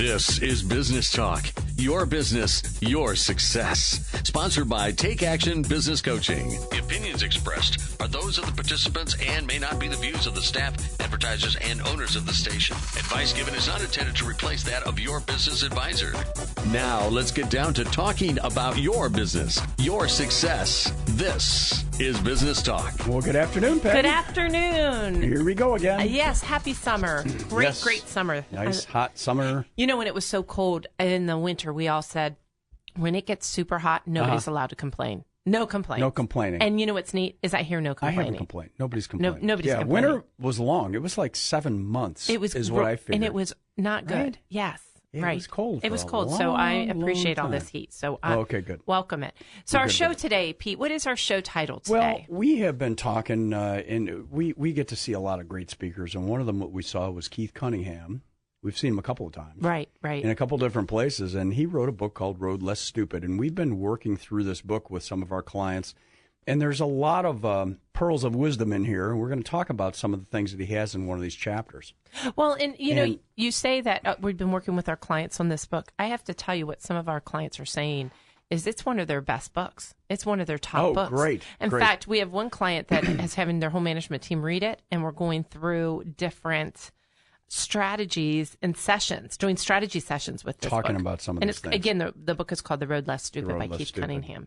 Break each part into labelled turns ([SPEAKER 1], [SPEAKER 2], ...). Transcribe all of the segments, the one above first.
[SPEAKER 1] This is Business Talk, your business, your success. Sponsored by Take Action Business Coaching. The opinions expressed are those of the participants and may not be the views of the staff, advertisers, and owners of the station. Advice given is not intended to replace that of your business advisor. Now, let's get down to talking about your business, your success. This is Business Talk.
[SPEAKER 2] Well, good afternoon, Patty.
[SPEAKER 3] Good afternoon.
[SPEAKER 2] Here we go again.
[SPEAKER 3] Yes, happy summer. Great,
[SPEAKER 2] Yes.
[SPEAKER 3] great summer.
[SPEAKER 2] Nice, hot summer.
[SPEAKER 3] You know, when it was so cold in the winter, we all said, when it gets super hot, nobody's allowed to complain. No complaints.
[SPEAKER 2] No complaining.
[SPEAKER 3] And you know what's neat is I hear no
[SPEAKER 2] I
[SPEAKER 3] complaining.
[SPEAKER 2] haven't complained. Nobody's complaining.
[SPEAKER 3] nobody's complaining.
[SPEAKER 2] Winter was long. It was like 7 months.
[SPEAKER 3] It was
[SPEAKER 2] is what I figured.
[SPEAKER 3] and it was not good.
[SPEAKER 2] Right?
[SPEAKER 3] Yes.
[SPEAKER 2] It
[SPEAKER 3] right.
[SPEAKER 2] was cold.
[SPEAKER 3] It was
[SPEAKER 2] for a
[SPEAKER 3] cold, so I
[SPEAKER 2] long,
[SPEAKER 3] appreciate
[SPEAKER 2] long
[SPEAKER 3] all this
[SPEAKER 2] time.
[SPEAKER 3] heat. So
[SPEAKER 2] okay, good.
[SPEAKER 3] welcome it. So
[SPEAKER 2] We're
[SPEAKER 3] our
[SPEAKER 2] good
[SPEAKER 3] show
[SPEAKER 2] with it.
[SPEAKER 3] today, Pete, what is our show title
[SPEAKER 2] Well,
[SPEAKER 3] today?
[SPEAKER 2] we have been talking, and we get to see a lot of great speakers, and one of them what we saw was Keith Cunningham. We've seen him a couple of times.
[SPEAKER 3] Right.
[SPEAKER 2] In a couple different places, and he wrote a book called Road Less Stupid, and we've been working through this book with some of our clients, and there's a lot of pearls of wisdom in here, and we're going to talk about some of the things that he has in one of these chapters.
[SPEAKER 3] Well, and you know, you say that we've been working with our clients on this book. I have to tell you what some of our clients are saying is it's one of their best books. It's one of their top books.
[SPEAKER 2] Great.
[SPEAKER 3] In fact, we have one client that is having their whole management team read it, and we're going through different strategies and sessions, doing strategy sessions with this
[SPEAKER 2] Talking
[SPEAKER 3] book.
[SPEAKER 2] about some of
[SPEAKER 3] and
[SPEAKER 2] these
[SPEAKER 3] it's,
[SPEAKER 2] things.
[SPEAKER 3] Again, the book is called The Road Less Stupid
[SPEAKER 2] Road
[SPEAKER 3] by
[SPEAKER 2] Less
[SPEAKER 3] Keith
[SPEAKER 2] Stupid.
[SPEAKER 3] Cunningham.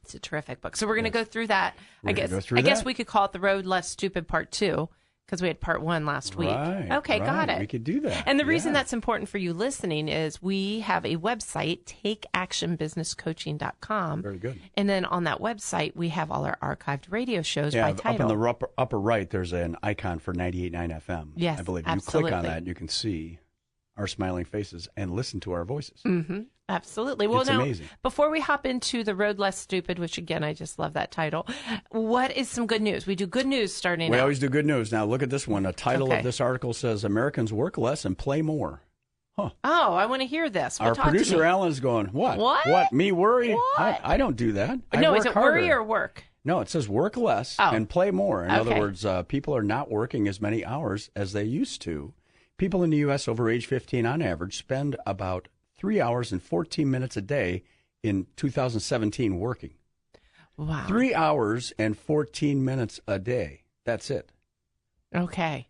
[SPEAKER 3] It's a terrific book. So we're going to go through that.
[SPEAKER 2] We're gonna go through
[SPEAKER 3] I guess
[SPEAKER 2] that.
[SPEAKER 3] we could call it The Road Less Stupid Part 2 because we had Part 1 last week.
[SPEAKER 2] Right,
[SPEAKER 3] Okay,
[SPEAKER 2] right.
[SPEAKER 3] got it.
[SPEAKER 2] We could do that.
[SPEAKER 3] And the reason
[SPEAKER 2] Yeah.
[SPEAKER 3] that's important for you listening is we have a website, takeactionbusinesscoaching.com.
[SPEAKER 2] Very good.
[SPEAKER 3] And then on that website, we have all our archived radio shows
[SPEAKER 2] Yeah,
[SPEAKER 3] by
[SPEAKER 2] up
[SPEAKER 3] title.
[SPEAKER 2] in the upper right, there's an icon for 98.9 FM.
[SPEAKER 3] Yes,
[SPEAKER 2] I believe.
[SPEAKER 3] absolutely.
[SPEAKER 2] You click on that, you can see our smiling faces and listen to our voices.
[SPEAKER 3] Mm-hmm. Absolutely. Well,
[SPEAKER 2] It's
[SPEAKER 3] now,
[SPEAKER 2] amazing.
[SPEAKER 3] before we hop into The Road Less Stupid, which again, I just love that title, what is some good news? We do good news starting
[SPEAKER 2] We
[SPEAKER 3] out.
[SPEAKER 2] always do good news. Now, look at this one. The title
[SPEAKER 3] Okay.
[SPEAKER 2] of this article says, Americans work less and play more.
[SPEAKER 3] Oh, I want to hear this. Well,
[SPEAKER 2] Our
[SPEAKER 3] talk to
[SPEAKER 2] producer,
[SPEAKER 3] me.
[SPEAKER 2] Alan's going, what?
[SPEAKER 3] What?
[SPEAKER 2] Me worry?
[SPEAKER 3] What?
[SPEAKER 2] I don't do that. I
[SPEAKER 3] No,
[SPEAKER 2] work
[SPEAKER 3] is it
[SPEAKER 2] harder.
[SPEAKER 3] worry or work?
[SPEAKER 2] No, it says work less
[SPEAKER 3] Oh.
[SPEAKER 2] and play more. In other
[SPEAKER 3] Okay.
[SPEAKER 2] words, people are not working as many hours as they used to. People in the U.S. over age 15 on average spend about 3 hours and 14 minutes a day in 2017 working.
[SPEAKER 3] Wow.
[SPEAKER 2] 3 hours and 14 minutes a day. That's it.
[SPEAKER 3] Okay.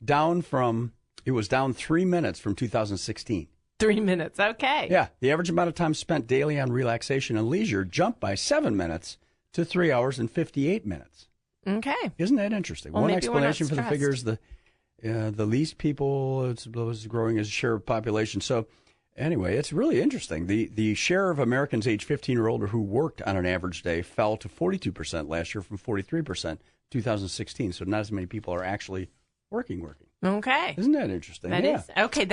[SPEAKER 2] It was down 3 minutes from 2016.
[SPEAKER 3] 3 minutes. Okay.
[SPEAKER 2] Yeah, the average amount of time spent daily on relaxation and leisure jumped by 7 minutes to 3 hours and 58 minutes.
[SPEAKER 3] Okay.
[SPEAKER 2] Isn't that interesting?
[SPEAKER 3] Well,
[SPEAKER 2] One
[SPEAKER 3] maybe we're not
[SPEAKER 2] explanation for the
[SPEAKER 3] stressed.
[SPEAKER 2] figures, the least people was growing as a share of population. So anyway, it's really interesting. The share of Americans age 15 or older who worked on an average day fell to 42% last year from 43% 2016. So not as many people are actually working.
[SPEAKER 3] Okay.
[SPEAKER 2] Isn't that interesting?
[SPEAKER 3] That
[SPEAKER 2] Yeah.
[SPEAKER 3] is okay.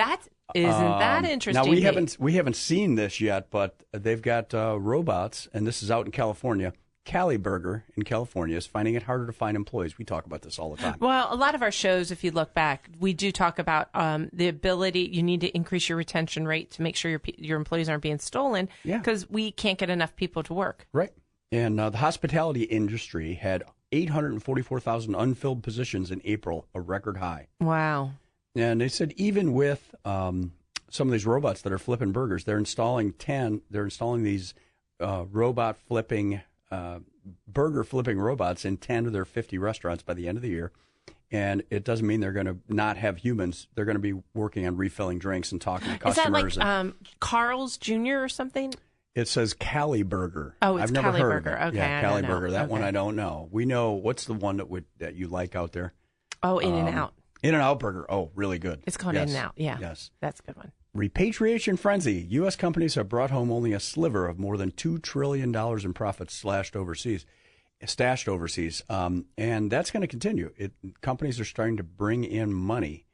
[SPEAKER 3] Isn't that interesting?
[SPEAKER 2] Now
[SPEAKER 3] Pete?
[SPEAKER 2] we haven't seen this yet, but they've got robots, and this is out in California. Cali Burger in California is finding it harder to find employees. We talk about this all the time.
[SPEAKER 3] Well, a lot of our shows, if you look back, we do talk about the ability. You need to increase your retention rate to make sure your employees aren't being stolen.
[SPEAKER 2] Yeah.
[SPEAKER 3] Because we can't get enough people to work.
[SPEAKER 2] Right. And the hospitality industry had 844,000 unfilled positions in April, a record high.
[SPEAKER 3] Wow.
[SPEAKER 2] And they said even with some of these robots that are flipping burgers, they're installing these robot flipping burger flipping robots in 10 of their 50 restaurants by the end of the year. And it doesn't mean they're going to not have humans. They're going to be working on refilling drinks and talking to
[SPEAKER 3] Is that
[SPEAKER 2] customers.
[SPEAKER 3] like Carl's Jr. or something?
[SPEAKER 2] It says Cali Burger.
[SPEAKER 3] Oh, it's
[SPEAKER 2] I've never
[SPEAKER 3] Cali
[SPEAKER 2] heard
[SPEAKER 3] Burger.
[SPEAKER 2] of it.
[SPEAKER 3] Okay,
[SPEAKER 2] yeah,
[SPEAKER 3] I
[SPEAKER 2] Cali
[SPEAKER 3] don't know.
[SPEAKER 2] Burger. That one
[SPEAKER 3] Okay.
[SPEAKER 2] I don't know. We know what's the one that you like out there.
[SPEAKER 3] Oh, In-N-Out.
[SPEAKER 2] In-N-Out Burger. Oh, really good.
[SPEAKER 3] It's called
[SPEAKER 2] Yes.
[SPEAKER 3] In-N-Out. Yeah.
[SPEAKER 2] Yes.
[SPEAKER 3] That's a good one.
[SPEAKER 2] Repatriation frenzy. U.S. companies have brought home only a sliver of more than $2 trillion in profits stashed overseas. And that's going to continue. Companies are starting to bring in money.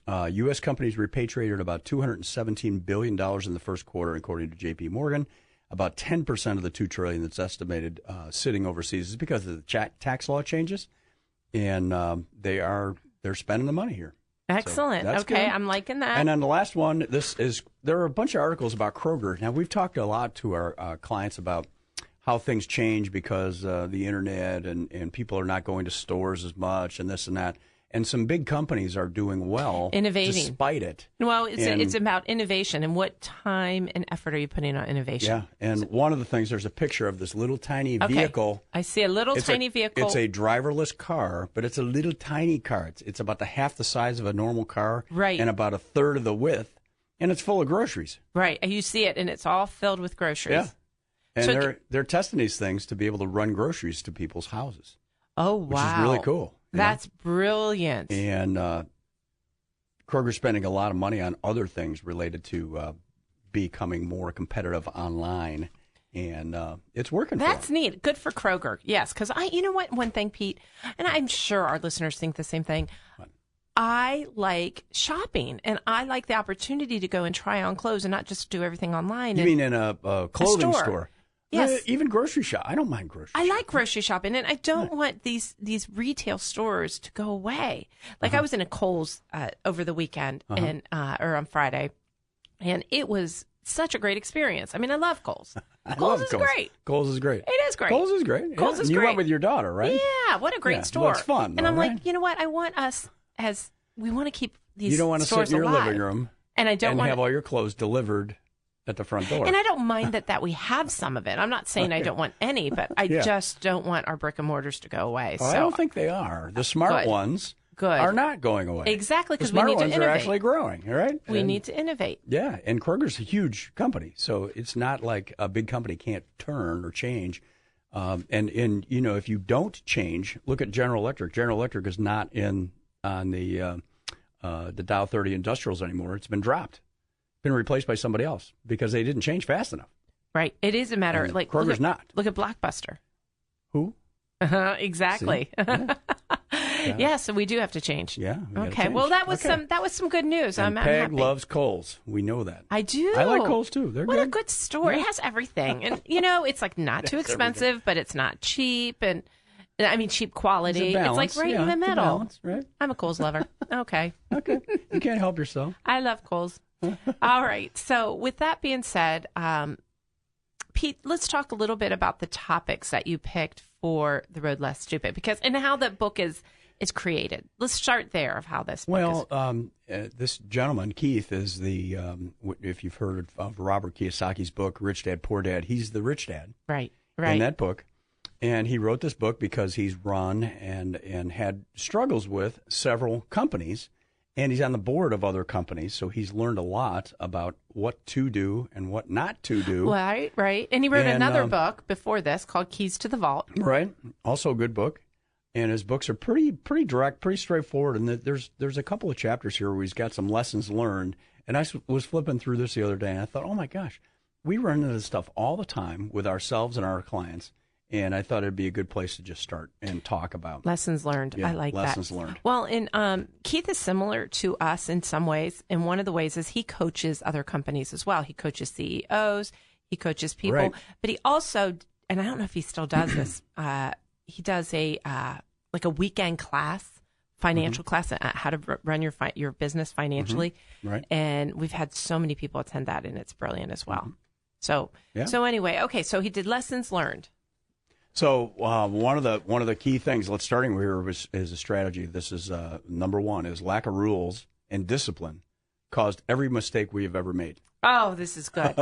[SPEAKER 2] U.S. companies repatriated about $217 billion in the first quarter, according to J.P. Morgan. About 10% of the $2 trillion that's estimated sitting overseas is because of the tax law changes, and they're spending the money here.
[SPEAKER 3] Excellent.
[SPEAKER 2] that's
[SPEAKER 3] Okay,
[SPEAKER 2] good.
[SPEAKER 3] I'm liking that.
[SPEAKER 2] And then the last one, there are a bunch of articles about Kroger. Now, we've talked a lot to our clients about how things change because the internet and people are not going to stores as much and this and that. And some big companies are doing well,
[SPEAKER 3] innovating
[SPEAKER 2] despite it.
[SPEAKER 3] Well, it's about innovation, and what time and effort are you putting on innovation?
[SPEAKER 2] Yeah, and one of the things, there's a picture of this little tiny vehicle.
[SPEAKER 3] I see a little tiny vehicle.
[SPEAKER 2] It's a driverless car, but it's a little tiny car. It's about half the size of a normal car,
[SPEAKER 3] right,
[SPEAKER 2] and about a third of the width, and it's full of groceries.
[SPEAKER 3] Right, you see it, and it's all filled with groceries.
[SPEAKER 2] Yeah, and so they're testing these things to be able to run groceries to people's houses.
[SPEAKER 3] Oh, wow.
[SPEAKER 2] Which is really cool.
[SPEAKER 3] That's brilliant.
[SPEAKER 2] And Kroger's spending a lot of money on other things related to becoming more competitive online. And it's working for them.
[SPEAKER 3] That's neat. Good for Kroger. Yes, because you know what? One thing, Pete, and I'm sure our listeners think the same thing. What? I like shopping, and I like the opportunity to go and try on clothes and not just do everything online.
[SPEAKER 2] You mean in a clothing store?
[SPEAKER 3] Yes.
[SPEAKER 2] Even grocery shop. I don't mind grocery shopping.
[SPEAKER 3] I like grocery shopping, and I don't want these retail stores to go away. Like I was in a Kohl's over the weekend and or on Friday, and it was such a great experience. I mean, I love Kohl's. Kohl's is great.
[SPEAKER 2] Kohl's is great.
[SPEAKER 3] It is great.
[SPEAKER 2] Kohl's is great.
[SPEAKER 3] Kohl's is
[SPEAKER 2] great.
[SPEAKER 3] You
[SPEAKER 2] went with your daughter, right?
[SPEAKER 3] Yeah. What a great store.
[SPEAKER 2] Well, it's fun.
[SPEAKER 3] And I'm
[SPEAKER 2] right?
[SPEAKER 3] like, you know what? I want us we want to keep these stores alive.
[SPEAKER 2] You don't want to sit in your living room
[SPEAKER 3] and I don't want
[SPEAKER 2] have all your clothes delivered at the front door.
[SPEAKER 3] And I don't mind that we have some of it. I'm not saying I don't want any, but I just don't want our brick and mortars to go away.
[SPEAKER 2] Oh,
[SPEAKER 3] so
[SPEAKER 2] I don't think they are. The smart ones are not going away.
[SPEAKER 3] Exactly, because
[SPEAKER 2] we
[SPEAKER 3] need to innovate.
[SPEAKER 2] The smart ones are actually growing, right?
[SPEAKER 3] We need to innovate.
[SPEAKER 2] Yeah, and Kroger's a huge company, so it's not like a big company can't turn or change. And you know, if you don't change, look at General Electric. General Electric is not on the Dow 30 Industrials anymore. It's been dropped. Been replaced by somebody else because they didn't change fast enough.
[SPEAKER 3] Right. It is a matter
[SPEAKER 2] and
[SPEAKER 3] like
[SPEAKER 2] Kroger's not.
[SPEAKER 3] Look at Blockbuster.
[SPEAKER 2] Who?
[SPEAKER 3] Exactly. Yeah, so we do have to change.
[SPEAKER 2] Yeah.
[SPEAKER 3] Okay. Well, that was some good news.
[SPEAKER 2] And
[SPEAKER 3] I'm
[SPEAKER 2] Peg
[SPEAKER 3] happy.
[SPEAKER 2] loves Kohl's. We know that.
[SPEAKER 3] I do.
[SPEAKER 2] I like Kohl's too. They're
[SPEAKER 3] what
[SPEAKER 2] good.
[SPEAKER 3] A good store. It has everything, and you know, it's like not too expensive, but it's not cheap, and I mean cheap quality. It's like right in the middle.
[SPEAKER 2] Balance, right?
[SPEAKER 3] I'm a Kohl's lover. Okay.
[SPEAKER 2] Okay. You can't help yourself.
[SPEAKER 3] I love Kohl's. All right. So with that being said, Pete, let's talk a little bit about the topics that you picked for The Road Less Stupid, and how the book is created. Let's start there of how this book is.
[SPEAKER 2] This gentleman, Keith, is the, if you've heard of Robert Kiyosaki's book, Rich Dad, Poor Dad, he's the rich dad.
[SPEAKER 3] Right.
[SPEAKER 2] In that book. And he wrote this book because he's run and had struggles with several companies. And he's on the board of other companies, so he's learned a lot about what to do and what not to do.
[SPEAKER 3] Right. And he wrote another book before this called Keys to the Vault.
[SPEAKER 2] Right. Also a good book. And his books are pretty direct, pretty straightforward. And there's a couple of chapters here where he's got some lessons learned. And I was flipping through this the other day, and I thought, oh, my gosh, we run into this stuff all the time with ourselves and our clients. And I thought it'd be a good place to just start and talk about.
[SPEAKER 3] Lessons learned.
[SPEAKER 2] Yeah,
[SPEAKER 3] I like
[SPEAKER 2] lessons
[SPEAKER 3] that.
[SPEAKER 2] Learned.
[SPEAKER 3] Well, and Keith is similar to us in some ways. And one of the ways is he coaches other companies as well. He coaches CEOs. He coaches people.
[SPEAKER 2] Right.
[SPEAKER 3] But he also, and I don't know if he still does this, he does a weekend class, financial class, how to run your business financially.
[SPEAKER 2] Right.
[SPEAKER 3] And we've had so many people attend that, and it's brilliant as well. So anyway, okay, so he did lessons learned.
[SPEAKER 2] So one of the key things, let's starting here is a strategy. This is number one is lack of rules and discipline caused every mistake we have ever made.
[SPEAKER 3] Oh, this is good.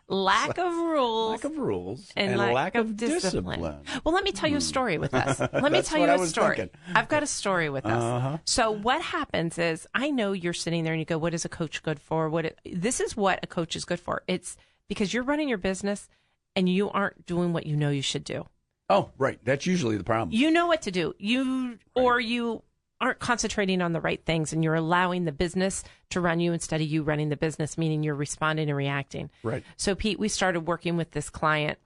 [SPEAKER 3] Lack of rules
[SPEAKER 2] and lack of discipline.
[SPEAKER 3] Well, let me tell you a story with us. Let me tell you a story.
[SPEAKER 2] Thinking.
[SPEAKER 3] I've got a story with us. So what happens is, I know you're sitting there and you go, what is a coach good for? This is what a coach is good for. It's because you're running your business and you aren't doing what you know you should do.
[SPEAKER 2] Oh, right. That's usually the problem.
[SPEAKER 3] You know what to do. You aren't concentrating on the right things, and you're allowing the business to run you instead of you running the business, meaning you're responding and reacting.
[SPEAKER 2] Right.
[SPEAKER 3] So, Pete, we started working with this client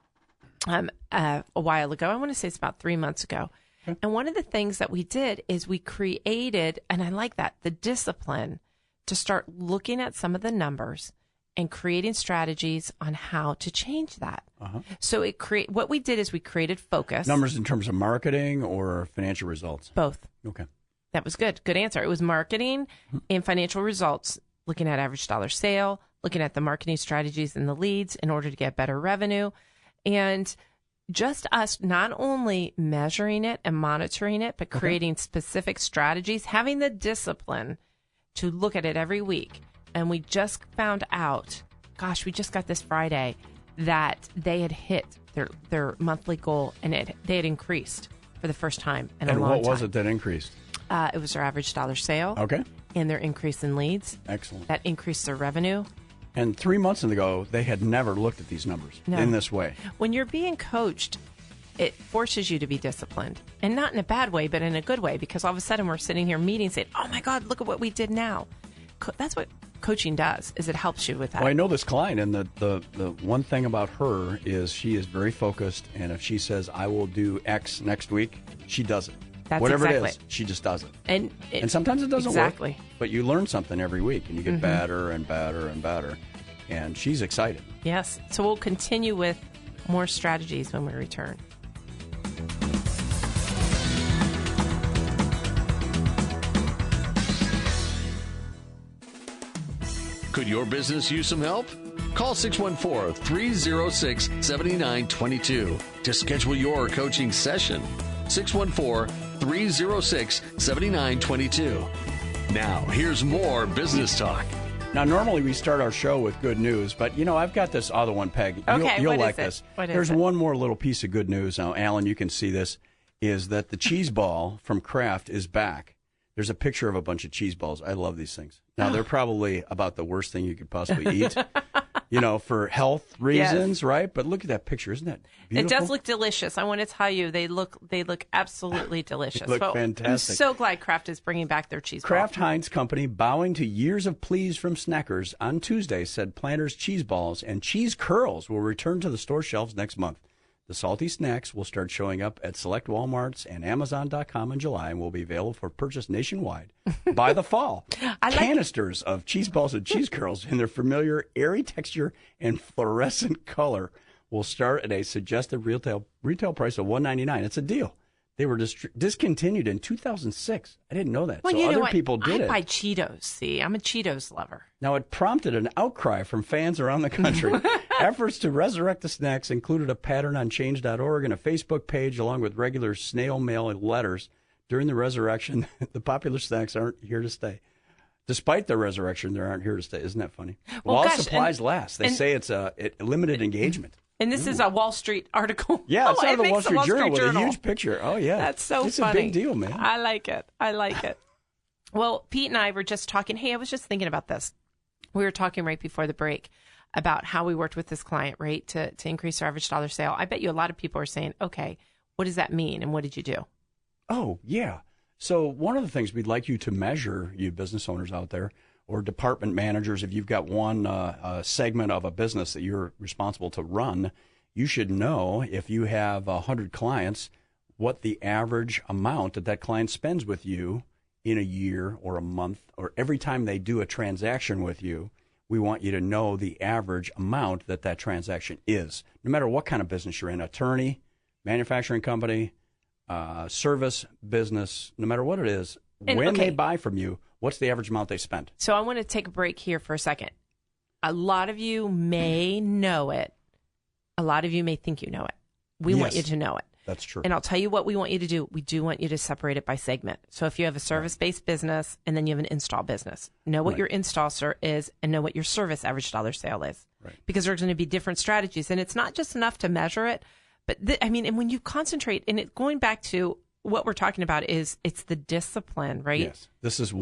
[SPEAKER 3] a while ago. I want to say it's about 3 months ago. Okay. And one of the things that we did is we created, and I like that, the discipline to start looking at some of the numbers and creating strategies on how to change that. So what we did is we created focus.
[SPEAKER 2] Numbers in terms of marketing or financial results?
[SPEAKER 3] Both.
[SPEAKER 2] Okay.
[SPEAKER 3] That was good. Good answer. It was marketing and financial results, looking at average dollar sale, looking at the marketing strategies and the leads in order to get better revenue. And just us not only measuring it and monitoring it, but creating specific strategies, having the discipline to look at it every week. And we just found out, gosh, we just got this Friday, that they had hit their monthly goal, and they had increased for the first time in a long time.
[SPEAKER 2] And what was it that increased?
[SPEAKER 3] It was their average dollar sale.
[SPEAKER 2] Okay.
[SPEAKER 3] And their increase in leads.
[SPEAKER 2] Excellent.
[SPEAKER 3] That increased their revenue.
[SPEAKER 2] And 3 months ago, they had never looked at these numbers in this way.
[SPEAKER 3] When you're being coached, it forces you to be disciplined. And not in a bad way, but in a good way, because all of a sudden we're sitting here meeting saying, oh my God, look at what we did now. That's what coaching does, is it helps you with that.
[SPEAKER 2] Well, I know this client, and the one thing about her is she is very focused, and if she says, I will do X next week, she does it.
[SPEAKER 3] That's
[SPEAKER 2] Whatever
[SPEAKER 3] exactly.
[SPEAKER 2] it is, she just does it.
[SPEAKER 3] And
[SPEAKER 2] sometimes it doesn't
[SPEAKER 3] exactly.
[SPEAKER 2] work. But you learn something every week, and you get better and better and better. And she's excited.
[SPEAKER 3] Yes. So we'll continue with more strategies when we return.
[SPEAKER 1] Could your business use some help? Call 614-306-7922 to schedule your coaching session. 614-306-7922. Now, here's more business talk.
[SPEAKER 2] Now, normally we start our show with good news, but, I've got this other one, Peg.
[SPEAKER 3] Okay,
[SPEAKER 2] you'll
[SPEAKER 3] what
[SPEAKER 2] like
[SPEAKER 3] is it?
[SPEAKER 2] this.
[SPEAKER 3] What is
[SPEAKER 2] There's
[SPEAKER 3] it?
[SPEAKER 2] one more little piece of good news. Now, Alan, you can see this, is that the cheese ball from Kraft is back. There's a picture of a bunch of cheese balls. I love these things. Now, they're probably about the worst thing you could possibly eat, for health reasons, right? But look at that picture. Isn't that beautiful?
[SPEAKER 3] It does look delicious. I want to tell you, they look absolutely delicious.
[SPEAKER 2] They look fantastic.
[SPEAKER 3] I'm so glad Kraft is bringing back their cheese
[SPEAKER 2] Kraft
[SPEAKER 3] ball.
[SPEAKER 2] Heinz Company, bowing to years of pleas from snackers on Tuesday, said Planters cheese balls and cheese curls will return to the store shelves next month. The salty snacks will start showing up at select Walmarts and Amazon.com in July and will be available for purchase nationwide by the fall. Canisters of cheese balls and cheese curls in their familiar airy texture and fluorescent color will start at a suggested retail price of $1.99. It's a deal. They were discontinued in 2006. I didn't know that.
[SPEAKER 3] Well,
[SPEAKER 2] so
[SPEAKER 3] you know
[SPEAKER 2] other
[SPEAKER 3] what?
[SPEAKER 2] people did it.
[SPEAKER 3] I buy Cheetos. See, I'm a Cheetos lover.
[SPEAKER 2] Now, it prompted an outcry from fans around the country. Efforts to resurrect the snacks included a pattern on change.org and a Facebook page, along with regular snail mail and letters. During the resurrection, the popular snacks aren't here to stay. Despite their resurrection, they aren't here to stay. Isn't that funny?
[SPEAKER 3] Well,
[SPEAKER 2] While supplies last. They say it's a limited engagement.
[SPEAKER 3] And this is a Wall Street article.
[SPEAKER 2] Yeah, it's out of the
[SPEAKER 3] makes
[SPEAKER 2] Wall Street Journal with a huge picture. Oh, yeah.
[SPEAKER 3] That's so
[SPEAKER 2] it's
[SPEAKER 3] funny.
[SPEAKER 2] It's a big deal, man.
[SPEAKER 3] I like it. Well, Pete and I were just talking. Hey, I was just thinking about this. We were talking right before the break about how we worked with this client, right, to increase our average dollar sale. I bet you a lot of people are saying, okay, what does that mean? And what did you do?
[SPEAKER 2] Oh, yeah. So one of the things we'd like you to measure, you business owners out there, or department managers, if you've got one segment of a business that you're responsible to run, you should know, if you have 100 clients, what the average amount that client spends with you in a year or a month, or every time they do a transaction with you. We want you to know the average amount that transaction is, no matter what kind of business you're in, attorney, manufacturing company, service business, no matter what it is, when they buy from you, what's the average amount they spend?
[SPEAKER 3] So I want to take a break here for a second. A lot of you may know it. A lot of you may think you know it. We want you to know it.
[SPEAKER 2] That's true.
[SPEAKER 3] And I'll tell you what we want you to do. We do want you to separate it by segment. So if you have a service-based business and then you have an install business, know what your install is and know what your service average dollar sale is.
[SPEAKER 2] Right.
[SPEAKER 3] Because there's going to be different strategies. And it's not just enough to measure it. But and when you concentrate, and going back to what we're talking about is it's the discipline, right?
[SPEAKER 2] Yes. This is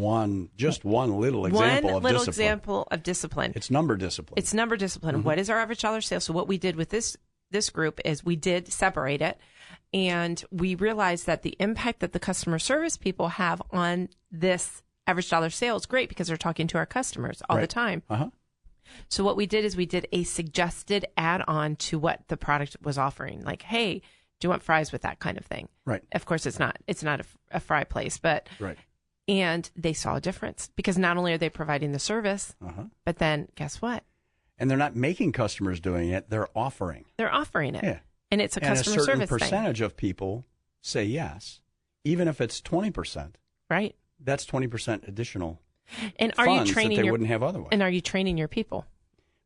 [SPEAKER 2] just one little example
[SPEAKER 3] of discipline.
[SPEAKER 2] It's number discipline.
[SPEAKER 3] Mm-hmm. What is our average dollar sale? So what we did with this group is we did separate it, and we realized that the impact that the customer service people have on this average dollar sale is great because they're talking to our customers all the time.
[SPEAKER 2] Uh-huh.
[SPEAKER 3] So what we did is we did a suggested add-on to what the product was offering. Like, hey, do you want fries with that kind of thing?
[SPEAKER 2] Right.
[SPEAKER 3] Of course, it's not a fry place, but
[SPEAKER 2] right.
[SPEAKER 3] And they saw a difference because not only are they providing the service, but then guess what?
[SPEAKER 2] And they're not making customers doing it; they're offering.
[SPEAKER 3] They're offering it, and it's a customer
[SPEAKER 2] service thing. And
[SPEAKER 3] service
[SPEAKER 2] a certain percentage of people say yes, even if it's 20%.
[SPEAKER 3] Right.
[SPEAKER 2] That's 20% additional.
[SPEAKER 3] And are you training
[SPEAKER 2] that they wouldn't have otherwise?
[SPEAKER 3] And are you training your people?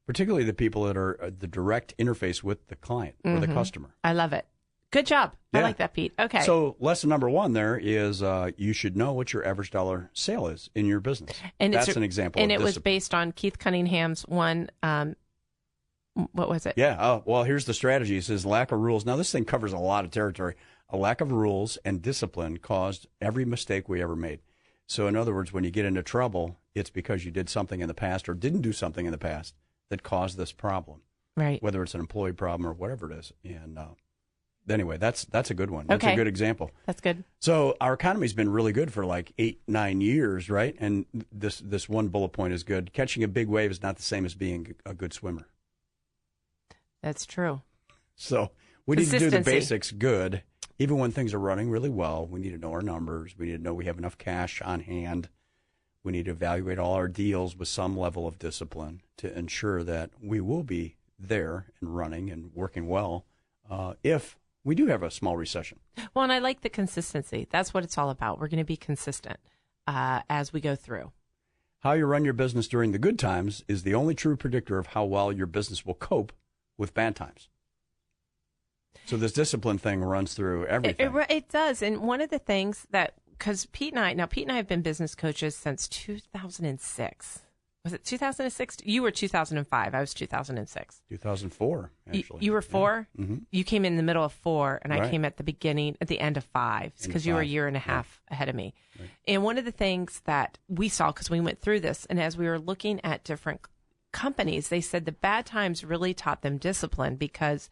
[SPEAKER 2] particularly the people that are the direct interface with the client or the customer.
[SPEAKER 3] I love it. Good job. I like that, Pete. Okay.
[SPEAKER 2] So lesson number one there is you should know what your average dollar sale is in your business.
[SPEAKER 3] And
[SPEAKER 2] that's an example.
[SPEAKER 3] And
[SPEAKER 2] of
[SPEAKER 3] it was based on Keith Cunningham's one. What was it?
[SPEAKER 2] Yeah. Well, here's the strategy. It says lack of rules. Now, this thing covers a lot of territory. A lack of rules and discipline caused every mistake we ever made. So, in other words, when you get into trouble, it's because you did something in the past or didn't do something in the past that caused this problem.
[SPEAKER 3] Right.
[SPEAKER 2] Whether it's an employee problem or whatever it is. And anyway, that's a good one. That's a good example.
[SPEAKER 3] That's good.
[SPEAKER 2] So our economy's been really good for like 8-9 years, right? And this one bullet point is good. Catching a big wave is not the same as being a good swimmer.
[SPEAKER 3] That's true.
[SPEAKER 2] So we need to do the basics good. Even when things are running really well, we need to know our numbers. We need to know we have enough cash on hand. We need to evaluate all our deals with some level of discipline to ensure that we will be there and running and working well if we do have a small recession.
[SPEAKER 3] Well, and I like the consistency. That's what it's all about. We're going to be consistent as we go through.
[SPEAKER 2] How you run your business during the good times is the only true predictor of how well your business will cope with bad times. So this discipline thing runs through everything.
[SPEAKER 3] It does. And one of the things that, because Pete and I have been business coaches since 2006. Was it 2006? You were 2005. I was 2006.
[SPEAKER 2] 2004, actually.
[SPEAKER 3] You were 4?
[SPEAKER 2] Yeah. Mm-hmm.
[SPEAKER 3] You came in the middle of 4, and
[SPEAKER 2] right.
[SPEAKER 3] I came at the end of 5, because you were a year and a half ahead of me.
[SPEAKER 2] Right.
[SPEAKER 3] And one of the things that we saw, because we went through this, and as we were looking at different companies, they said the bad times really taught them discipline, because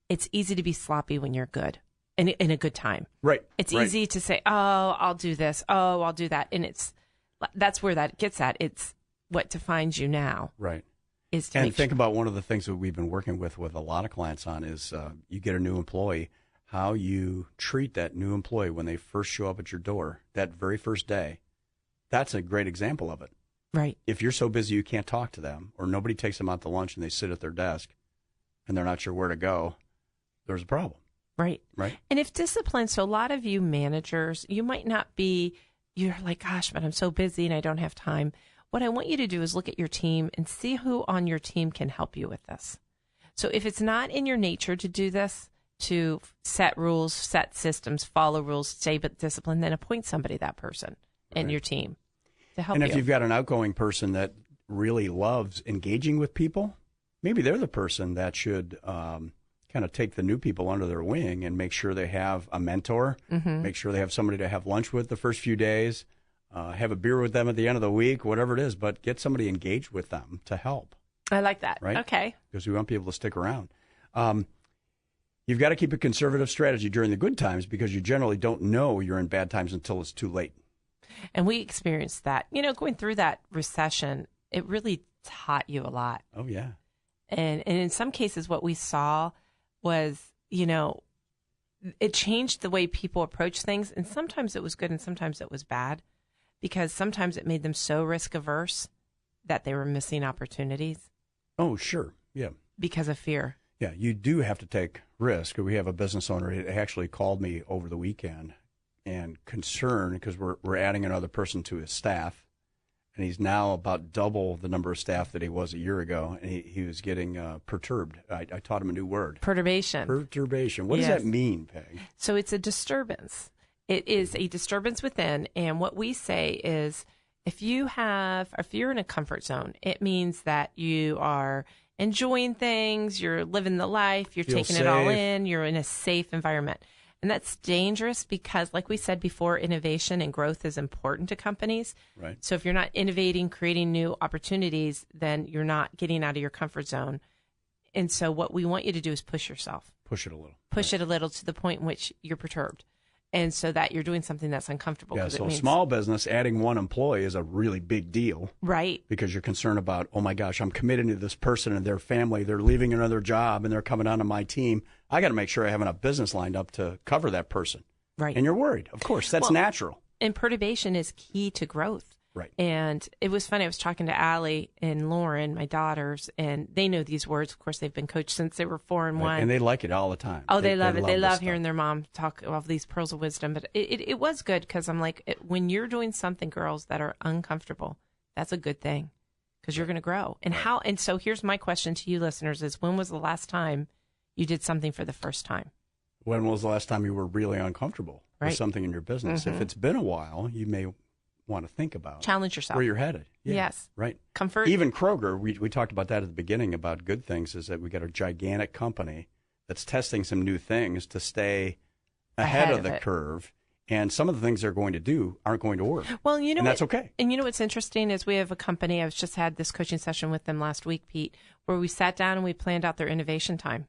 [SPEAKER 3] it's easy to be sloppy when you're good, in a good time.
[SPEAKER 2] Right.
[SPEAKER 3] It's easy to say, oh, I'll do this. Oh, I'll do that. And that's where that gets at. It's what defines you now.
[SPEAKER 2] Right.
[SPEAKER 3] Is to
[SPEAKER 2] and think about one of the things that we've been working with a lot of clients on is you get a new employee, how you treat that new employee when they first show up at your door, that very first day. That's a great example of it.
[SPEAKER 3] Right.
[SPEAKER 2] If you're so busy you can't talk to them, or nobody takes them out to lunch and they sit at their desk and they're not sure where to go, there's a problem.
[SPEAKER 3] Right.
[SPEAKER 2] Right.
[SPEAKER 3] And if discipline, so a lot of you managers, you might not be, you're like, gosh, but I'm so busy and I don't have time. What I want you to do is look at your team and see who on your team can help you with this. So if it's not in your nature to do this, to set rules, set systems, follow rules, stay disciplined, then appoint somebody, that person in your team to help you.
[SPEAKER 2] And if you've got an outgoing person that really loves engaging with people, maybe they're the person that should kind of take the new people under their wing and make sure they have a mentor, make sure they have somebody to have lunch with the first few days, have a beer with them at the end of the week, whatever it is, but get somebody engaged with them to help.
[SPEAKER 3] I like that.
[SPEAKER 2] Right?
[SPEAKER 3] Okay.
[SPEAKER 2] Because we want people to stick around. You've got to keep a conservative strategy during the good times, because you generally don't know you're in bad times until it's too late.
[SPEAKER 3] And we experienced that. You know, going through that recession, it really taught you a lot.
[SPEAKER 2] Oh, yeah.
[SPEAKER 3] And in some cases, what we saw was, you know, it changed the way people approach things. And sometimes it was good and sometimes it was bad, because sometimes it made them so risk averse that they were missing opportunities.
[SPEAKER 2] Oh, sure. Yeah.
[SPEAKER 3] Because of fear.
[SPEAKER 2] Yeah, you do have to take risk. We have a business owner who actually called me over the weekend and concerned because we're adding another person to his staff. And he's now about double the number of staff that he was a year ago. And he was getting perturbed. I taught him a new word.
[SPEAKER 3] Perturbation.
[SPEAKER 2] Perturbation. What does that mean, Peg?
[SPEAKER 3] So it's a disturbance. It is a disturbance within. And what we say is if you're in a comfort zone, it means that you are enjoying things, you're living the life, you're taking it all in, you're in a safe environment. And that's dangerous because, like we said before, innovation and growth is important to companies.
[SPEAKER 2] Right.
[SPEAKER 3] So if you're not innovating, creating new opportunities, then you're not getting out of your comfort zone. And so what we want you to do is push yourself.
[SPEAKER 2] Push it a little.
[SPEAKER 3] Push it a little to the point in which you're perturbed. And so that you're doing something that's uncomfortable.
[SPEAKER 2] Yeah, so small business, adding one employee is a really big deal.
[SPEAKER 3] Right.
[SPEAKER 2] Because you're concerned about, oh my gosh, I'm committed to this person and their family. They're leaving another job and they're coming onto my team. I got to make sure I have enough business lined up to cover that person.
[SPEAKER 3] Right.
[SPEAKER 2] And you're worried. Of course, that's natural.
[SPEAKER 3] And perturbation is key to growth.
[SPEAKER 2] Right.
[SPEAKER 3] And it was funny. I was talking to Allie and Lauren, my daughters, and they know these words. Of course, they've been coached since they were 4 and 1.
[SPEAKER 2] And they like it all the time.
[SPEAKER 3] Oh, they love it. They love hearing their mom talk of these pearls of wisdom. But it was good because I'm like, when you're doing something, girls, that are uncomfortable, that's a good thing because you're going to grow. And and so here's my question to you listeners is, when was the last time you did something for the first time?
[SPEAKER 2] When was the last time you were really uncomfortable with something in your business? If it's been a while, you may want to think about
[SPEAKER 3] challenge yourself
[SPEAKER 2] where you're headed. Yeah,
[SPEAKER 3] yes.
[SPEAKER 2] Right.
[SPEAKER 3] Comfort.
[SPEAKER 2] Even Kroger, we talked about that at the beginning about good things, is that we got a gigantic company that's testing some new things to stay ahead of the curve. And some of the things they're going to do aren't going to work.
[SPEAKER 3] Well, you know,
[SPEAKER 2] and that's okay.
[SPEAKER 3] And you know what's interesting is we have a company, I've just had this coaching session with them last week, Pete, where we sat down and we planned out their innovation time.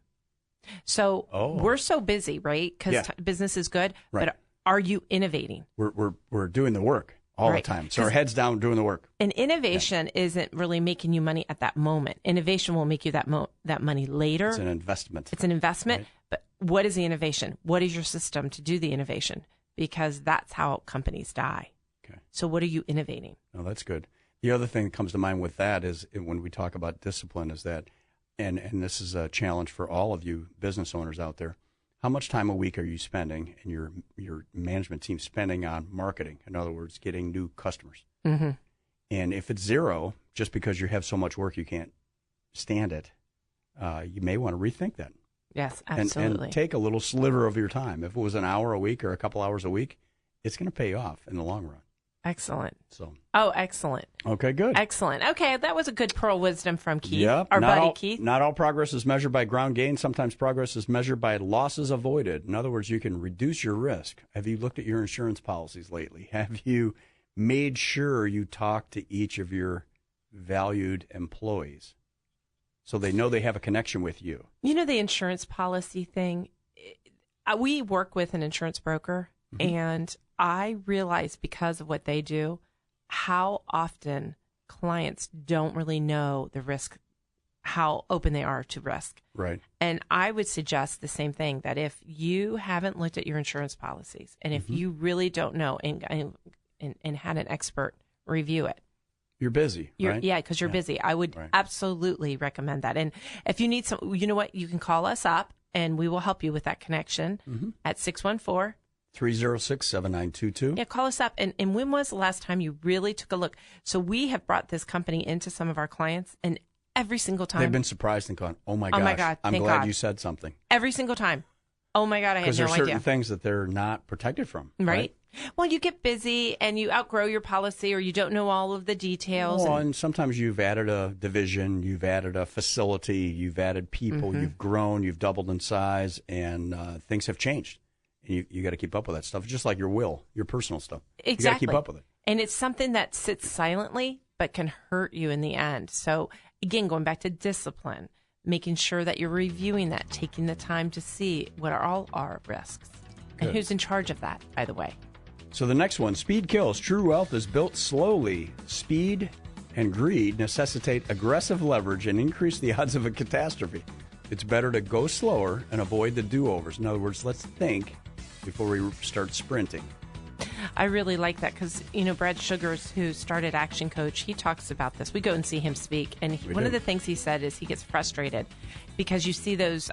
[SPEAKER 3] So we're so busy, right? Because business is good, but are you innovating?
[SPEAKER 2] We're doing the work all the time. So our heads down doing the work.
[SPEAKER 3] And innovation isn't really making you money at that moment. Innovation will make you that money later.
[SPEAKER 2] It's an investment.
[SPEAKER 3] It's an investment. Right. But what is the innovation? What is your system to do the innovation? Because that's how companies die. Okay. So what are you innovating?
[SPEAKER 2] Oh, that's good. The other thing that comes to mind with that is when we talk about discipline is that, and this is a challenge for all of you business owners out there, how much time a week are you spending and your management team spending on marketing? In other words, getting new customers. Mm-hmm. And if it's zero, just because you have so much work you can't stand it, you may want to rethink that.
[SPEAKER 3] Yes, absolutely.
[SPEAKER 2] And take a little sliver of your time. If it was an hour a week or a couple hours a week, it's going to pay off in the long run.
[SPEAKER 3] Excellent.
[SPEAKER 2] So.
[SPEAKER 3] Oh, excellent.
[SPEAKER 2] Okay, good.
[SPEAKER 3] Excellent. Okay, that was a good pearl wisdom from Keith,
[SPEAKER 2] yep.
[SPEAKER 3] our buddy Keith.
[SPEAKER 2] Not all progress is measured by ground gain. Sometimes progress is measured by losses avoided. In other words, you can reduce your risk. Have you looked at your insurance policies lately? Have you made sure you talk to each of your valued employees so they know they have a connection with you? You
[SPEAKER 3] know, the insurance policy thing, we work with an insurance broker, and I realize because of what they do, how often clients don't really know the risk, how open they are to risk.
[SPEAKER 2] Right.
[SPEAKER 3] And I would suggest the same thing, that if you haven't looked at your insurance policies, and if you really don't know and had an expert review it,
[SPEAKER 2] you're busy, right?
[SPEAKER 3] Yeah, because you're busy. I would absolutely recommend that. And if you need some, you know what? You can call us up, and we will help you with that connection at 614-306-7922. Yeah, call us up. And when was the last time you really took a look? So we have brought this company into some of our clients, and every single time
[SPEAKER 2] they've been surprised and gone, "Oh my gosh, I'm glad you said something."
[SPEAKER 3] Every single time. Oh my God, I had no idea.
[SPEAKER 2] Because there's certain things that they're not protected from.
[SPEAKER 3] Right? Well, you get busy and you outgrow your policy, or you don't know all of the details.
[SPEAKER 2] Well, and sometimes you've added a division, you've added a facility, you've added people, you've grown, you've doubled in size, and things have changed. And you got to keep up with that stuff, just like your will, your personal stuff.
[SPEAKER 3] Exactly.
[SPEAKER 2] You got to keep up with it.
[SPEAKER 3] And it's something that sits silently but can hurt you in the end. So, again, going back to discipline, making sure that you're reviewing that, taking the time to see what are all our risks. Good. And who's in charge of that, by the way.
[SPEAKER 2] So the next one, speed kills. True wealth is built slowly. Speed and greed necessitate aggressive leverage and increase the odds of a catastrophe. It's better to go slower and avoid the do-overs. In other words, let's think before we start sprinting.
[SPEAKER 3] I really like that because, you know, Brad Sugars, who started Action Coach, he talks about this. We go and see him speak. And one of the things he said is he gets frustrated because you see those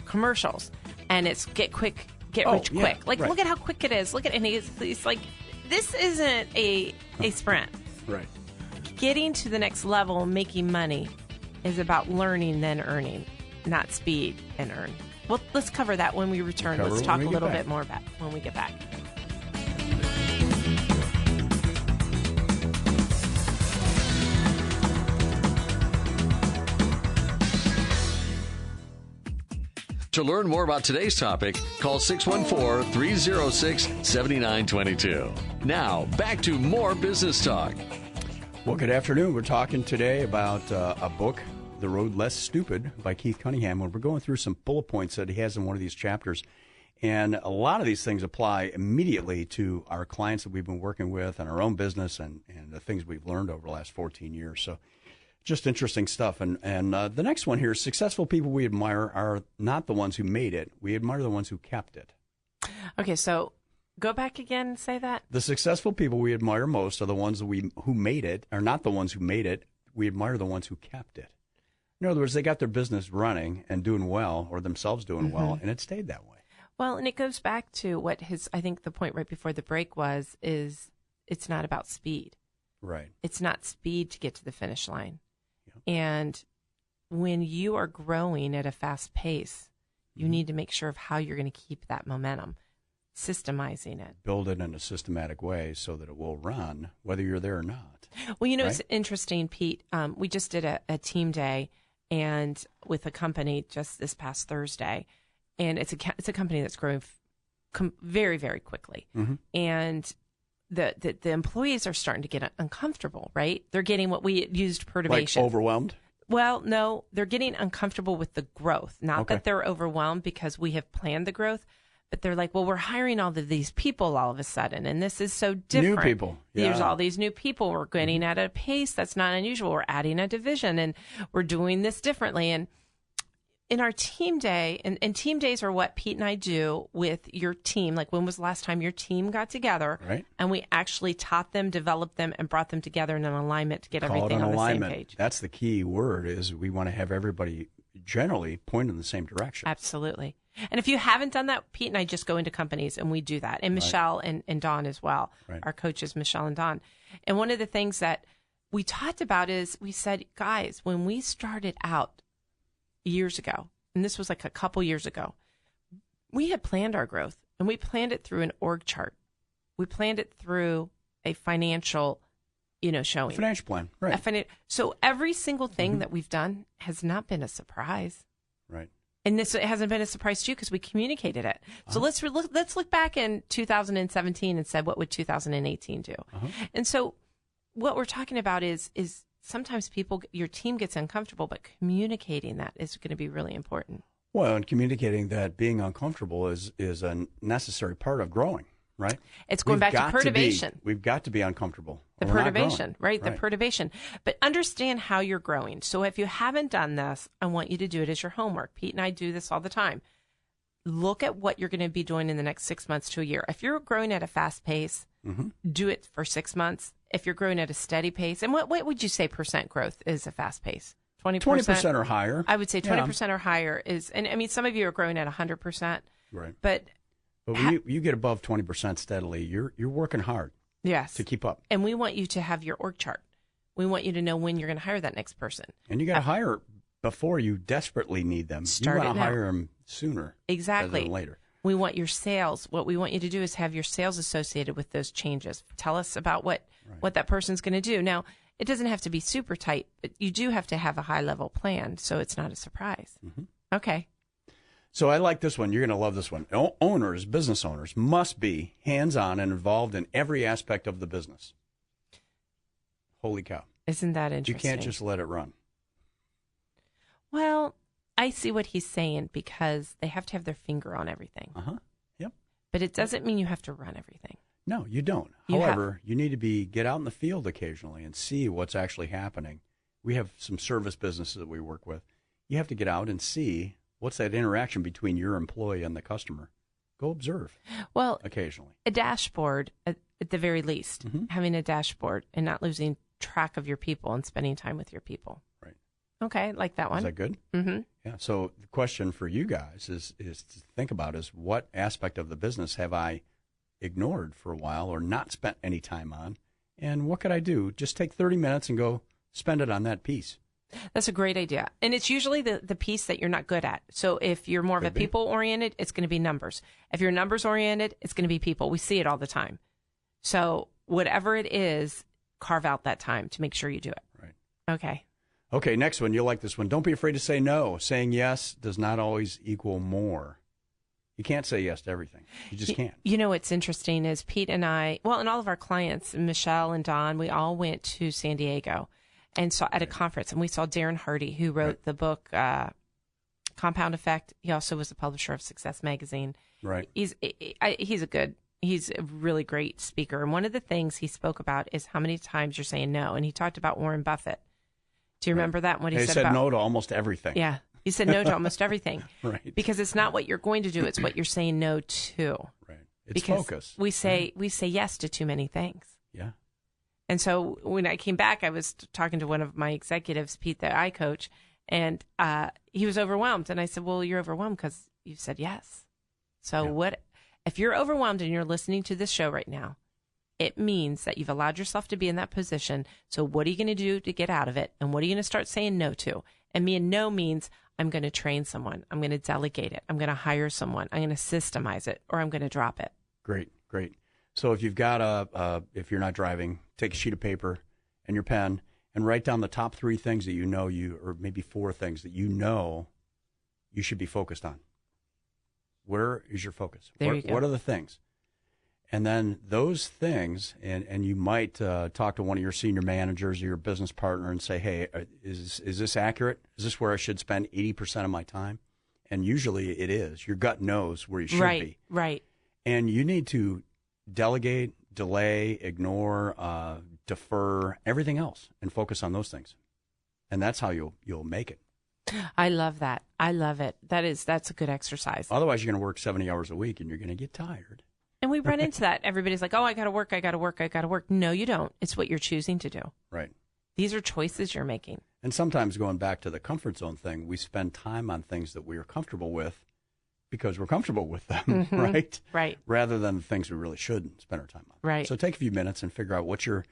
[SPEAKER 3] commercials and it's get rich quick. Like, look at how quick it is. Look at, and he's like, this isn't a sprint.
[SPEAKER 2] Right.
[SPEAKER 3] Getting to the next level, making money, is about learning then earning, not speed and earn. Well, let's cover that when we return. Let's talk a little bit more about when we get back.
[SPEAKER 1] To learn more about today's topic, call 614-306-7922. Now, back to more business talk.
[SPEAKER 2] Well, good afternoon. We're talking today about a book, The Road Less Stupid by Keith Cunningham. We're going through some bullet points that he has in one of these chapters. And a lot of these things apply immediately to our clients that we've been working with and our own business and the things we've learned over the last 14 years. So just interesting stuff. And the next one here, successful people we admire are not the ones who made it. We admire the ones who kept it.
[SPEAKER 3] Okay, so go back again and say that.
[SPEAKER 2] The successful people we admire most are the ones who made it, are not the ones who made it. We admire the ones who kept it. In other words, they got their business running and doing well, or themselves doing well, and it stayed that way.
[SPEAKER 3] Well, and it goes back to what I think the point right before the break is it's not about speed.
[SPEAKER 2] Right.
[SPEAKER 3] It's not speed to get to the finish line. And when you are growing at a fast pace, you need to make sure of how you're going to keep that momentum, systemizing it.
[SPEAKER 2] Build it in a systematic way so that it will run, whether you're there or not.
[SPEAKER 3] Well, you know,
[SPEAKER 2] right?
[SPEAKER 3] It's interesting, Pete. We just did a team day and with a company just this past Thursday, and it's a company that's growing very, very quickly.
[SPEAKER 2] Mm-hmm.
[SPEAKER 3] And the employees are starting to get uncomfortable, right? They're getting what we used perturbation.
[SPEAKER 2] Like overwhelmed?
[SPEAKER 3] Well, no, they're getting uncomfortable with the growth. Not that they're overwhelmed because we have planned the growth, but they're like, well, we're hiring all of these people all of a sudden, and this is so different.
[SPEAKER 2] New people. Yeah.
[SPEAKER 3] There's all these new people. We're getting at a pace that's not unusual. We're adding a division, and we're doing this differently. And in our team day, and team days are what Pete and I do with your team. Like, when was the last time your team got together?
[SPEAKER 2] Right.
[SPEAKER 3] And we actually taught them, developed them, and brought them together in an alignment to get everything on the same page.
[SPEAKER 2] That's the key word, is we want to have everybody generally point in the same direction.
[SPEAKER 3] Absolutely. And if you haven't done that, Pete and I just go into companies and we do that. And Michelle and Dawn as well.
[SPEAKER 2] Right.
[SPEAKER 3] Our coaches, Michelle and Dawn. And one of the things that we talked about is we said, guys, when we started out years ago, and this was like a couple years ago, we had planned our growth, and we planned it through an org chart. We planned it through a financial, showing.
[SPEAKER 2] Financial plan, right.
[SPEAKER 3] So every single thing that we've done has not been a surprise.
[SPEAKER 2] Right.
[SPEAKER 3] And it hasn't been a surprise to you because we communicated it. So let's look back in 2017 and said, what would 2018 do? And so what we're talking about is sometimes your team gets uncomfortable, but communicating that is going to be really important.
[SPEAKER 2] Well, and communicating that being uncomfortable is a necessary part of growing, right?
[SPEAKER 3] It's going back to perturbation.
[SPEAKER 2] We've got to be uncomfortable.
[SPEAKER 3] The perturbation, right? The perturbation. But understand how you're growing. So if you haven't done this, I want you to do it as your homework. Pete and I do this all the time. Look at what you're going to be doing in the next 6 months to a year. If you're growing at a fast pace, do it for 6 months. If you're growing at a steady pace, and what would you say percent growth is a fast pace? 20%?
[SPEAKER 2] 20% or higher.
[SPEAKER 3] I would say 20% or higher is, and I mean, some of you are growing at 100%.
[SPEAKER 2] Right.
[SPEAKER 3] But
[SPEAKER 2] when you get above 20% steadily, you're working hard.
[SPEAKER 3] Yes.
[SPEAKER 2] To keep up.
[SPEAKER 3] And we want you to have your org chart. We want you to know when you're going to hire that next person.
[SPEAKER 2] And you got to hire before you desperately need them. You want to hire them sooner.
[SPEAKER 3] Exactly.
[SPEAKER 2] Rather than later.
[SPEAKER 3] We want your sales. What we want you to do is have your sales associated with those changes. Tell us about what that person's going to do. Now, it doesn't have to be super tight, but you do have to have a high-level plan so it's not a surprise. Okay.
[SPEAKER 2] So I like this one. You're going to love this one. Owners, business owners, must be hands-on and involved in every aspect of the business. Holy cow.
[SPEAKER 3] Isn't that interesting?
[SPEAKER 2] You can't just let it run.
[SPEAKER 3] Well, I see what he's saying because they have to have their finger on everything.
[SPEAKER 2] Yep.
[SPEAKER 3] But it doesn't mean you have to run everything.
[SPEAKER 2] No, you don't. However, you need to get out in the field occasionally and see what's actually happening. We have some service businesses that we work with. You have to get out and see what's that interaction between your employee and the customer. Go observe.
[SPEAKER 3] Well,
[SPEAKER 2] occasionally.
[SPEAKER 3] A dashboard, at the very least, having a dashboard and not losing track of your people and spending time with your people.
[SPEAKER 2] Right.
[SPEAKER 3] Okay, like that one.
[SPEAKER 2] Is that good?
[SPEAKER 3] Mm-hmm.
[SPEAKER 2] Yeah. So the question for you guys is to think about is what aspect of the business have I ignored for a while or not spent any time on? And what could I do? Just take 30 minutes and go spend it on that piece.
[SPEAKER 3] That's a great idea. And it's usually the piece that you're not good at. So if you're more of a people-oriented, it's going to be numbers. If you're numbers-oriented, it's going to be people. We see it all the time. So whatever it is, carve out that time to make sure you do it.
[SPEAKER 2] Right.
[SPEAKER 3] Okay,
[SPEAKER 2] next one. You'll like this one. Don't be afraid to say no. Saying yes does not always equal more. You can't say yes to everything. You just can't.
[SPEAKER 3] You know what's interesting is Pete and I, and all of our clients, Michelle and Don, we all went to San Diego and saw at a conference, and we saw Darren Hardy, who wrote the book Compound Effect. He also was the publisher of Success Magazine.
[SPEAKER 2] Right.
[SPEAKER 3] He's a really great speaker. And one of the things he spoke about is how many times you're saying no. And he talked about Warren Buffett. Do you remember that? What he said about
[SPEAKER 2] no to almost everything.
[SPEAKER 3] Yeah. He said no to almost everything.
[SPEAKER 2] Right.
[SPEAKER 3] Because it's not what you're going to do, it's what you're saying no to.
[SPEAKER 2] Right. It's focus.
[SPEAKER 3] We say yes to too many things.
[SPEAKER 2] Yeah.
[SPEAKER 3] And so when I came back, I was talking to one of my executives, Pete, that I coach, and he was overwhelmed. And I said, well, you're overwhelmed because you said yes. So what if you're overwhelmed and you're listening to this show right now, it means that you've allowed yourself to be in that position. So what are you going to do to get out of it? And what are you going to start saying no to? And no means I'm going to train someone. I'm going to delegate it. I'm going to hire someone. I'm going to systemize it, or I'm going to drop it.
[SPEAKER 2] Great. So if you've got if you're not driving, take a sheet of paper and your pen and write down the top 3 things that you know or maybe 4 things that you know you should be focused on. Where is your focus?
[SPEAKER 3] There you go.
[SPEAKER 2] What are the things? And then those things, and you might talk to one of your senior managers or your business partner and say, hey, is this accurate? Is this where I should spend 80% of my time? And usually it is. Your gut knows where you should be.
[SPEAKER 3] Right.
[SPEAKER 2] And you need to delegate, delay, ignore, defer, everything else, and focus on those things. And that's how you'll make it.
[SPEAKER 3] I love that. I love it. That's a good exercise.
[SPEAKER 2] Otherwise, you're going to work 70 hours a week, and you're going to get tired.
[SPEAKER 3] And we run into that. Everybody's like, oh, I got to work. No, you don't. It's what you're choosing to do.
[SPEAKER 2] Right.
[SPEAKER 3] These are choices you're making.
[SPEAKER 2] And sometimes going back to the comfort zone thing, we spend time on things that we are comfortable with because we're comfortable with them, right?
[SPEAKER 3] Right.
[SPEAKER 2] Rather than things we really shouldn't spend our time on.
[SPEAKER 3] Right.
[SPEAKER 2] So take a few minutes and figure out what's your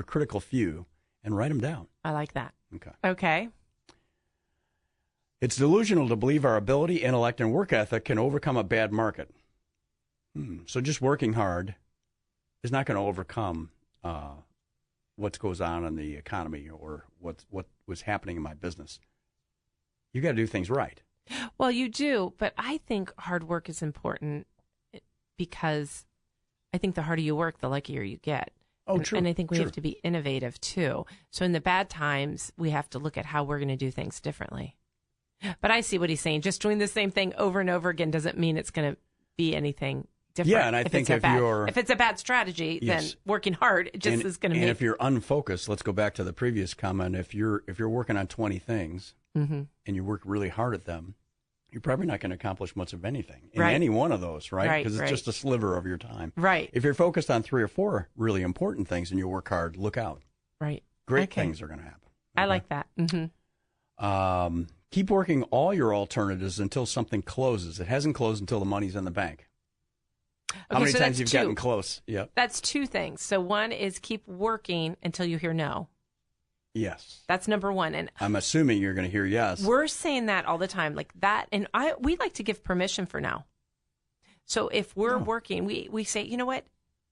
[SPEAKER 2] critical few and write them down.
[SPEAKER 3] I like that.
[SPEAKER 2] Okay. It's delusional to believe our ability, intellect, and work ethic can overcome a bad market. So just working hard is not going to overcome what goes on in the economy or what was happening in my business. You got to do things right.
[SPEAKER 3] Well, you do, but I think hard work is important because I think the harder you work, the luckier you get.
[SPEAKER 2] Oh, true.
[SPEAKER 3] And I think we have to be innovative too. So in the bad times, we have to look at how we're going to do things differently. But I see what he's saying. Just doing the same thing over and over again doesn't mean it's going to be anything different.
[SPEAKER 2] Yeah, and I think if
[SPEAKER 3] it's a bad strategy, then working hard just is going to make.
[SPEAKER 2] And if you're unfocused, let's go back to the previous comment. If you're working on 20 things and you work really hard at them, you're probably not going to accomplish much of anything in any one of those, right? Because it's just a sliver of your time.
[SPEAKER 3] Right.
[SPEAKER 2] If you're focused on 3 or 4 really important things and you work hard, look out.
[SPEAKER 3] Right.
[SPEAKER 2] Great things are going to happen. Okay?
[SPEAKER 3] I like that. Mm-hmm.
[SPEAKER 2] Keep working all your alternatives until something closes. It hasn't closed until the money's in the bank. How many times you've gotten close? Yep.
[SPEAKER 3] That's 2 things. So one is keep working until you hear no.
[SPEAKER 2] Yes.
[SPEAKER 3] That's number 1. And
[SPEAKER 2] I'm assuming you're going to hear yes.
[SPEAKER 3] We're saying that all the time, like that. And we like to give permission for no. So if we're working, we say, you know what?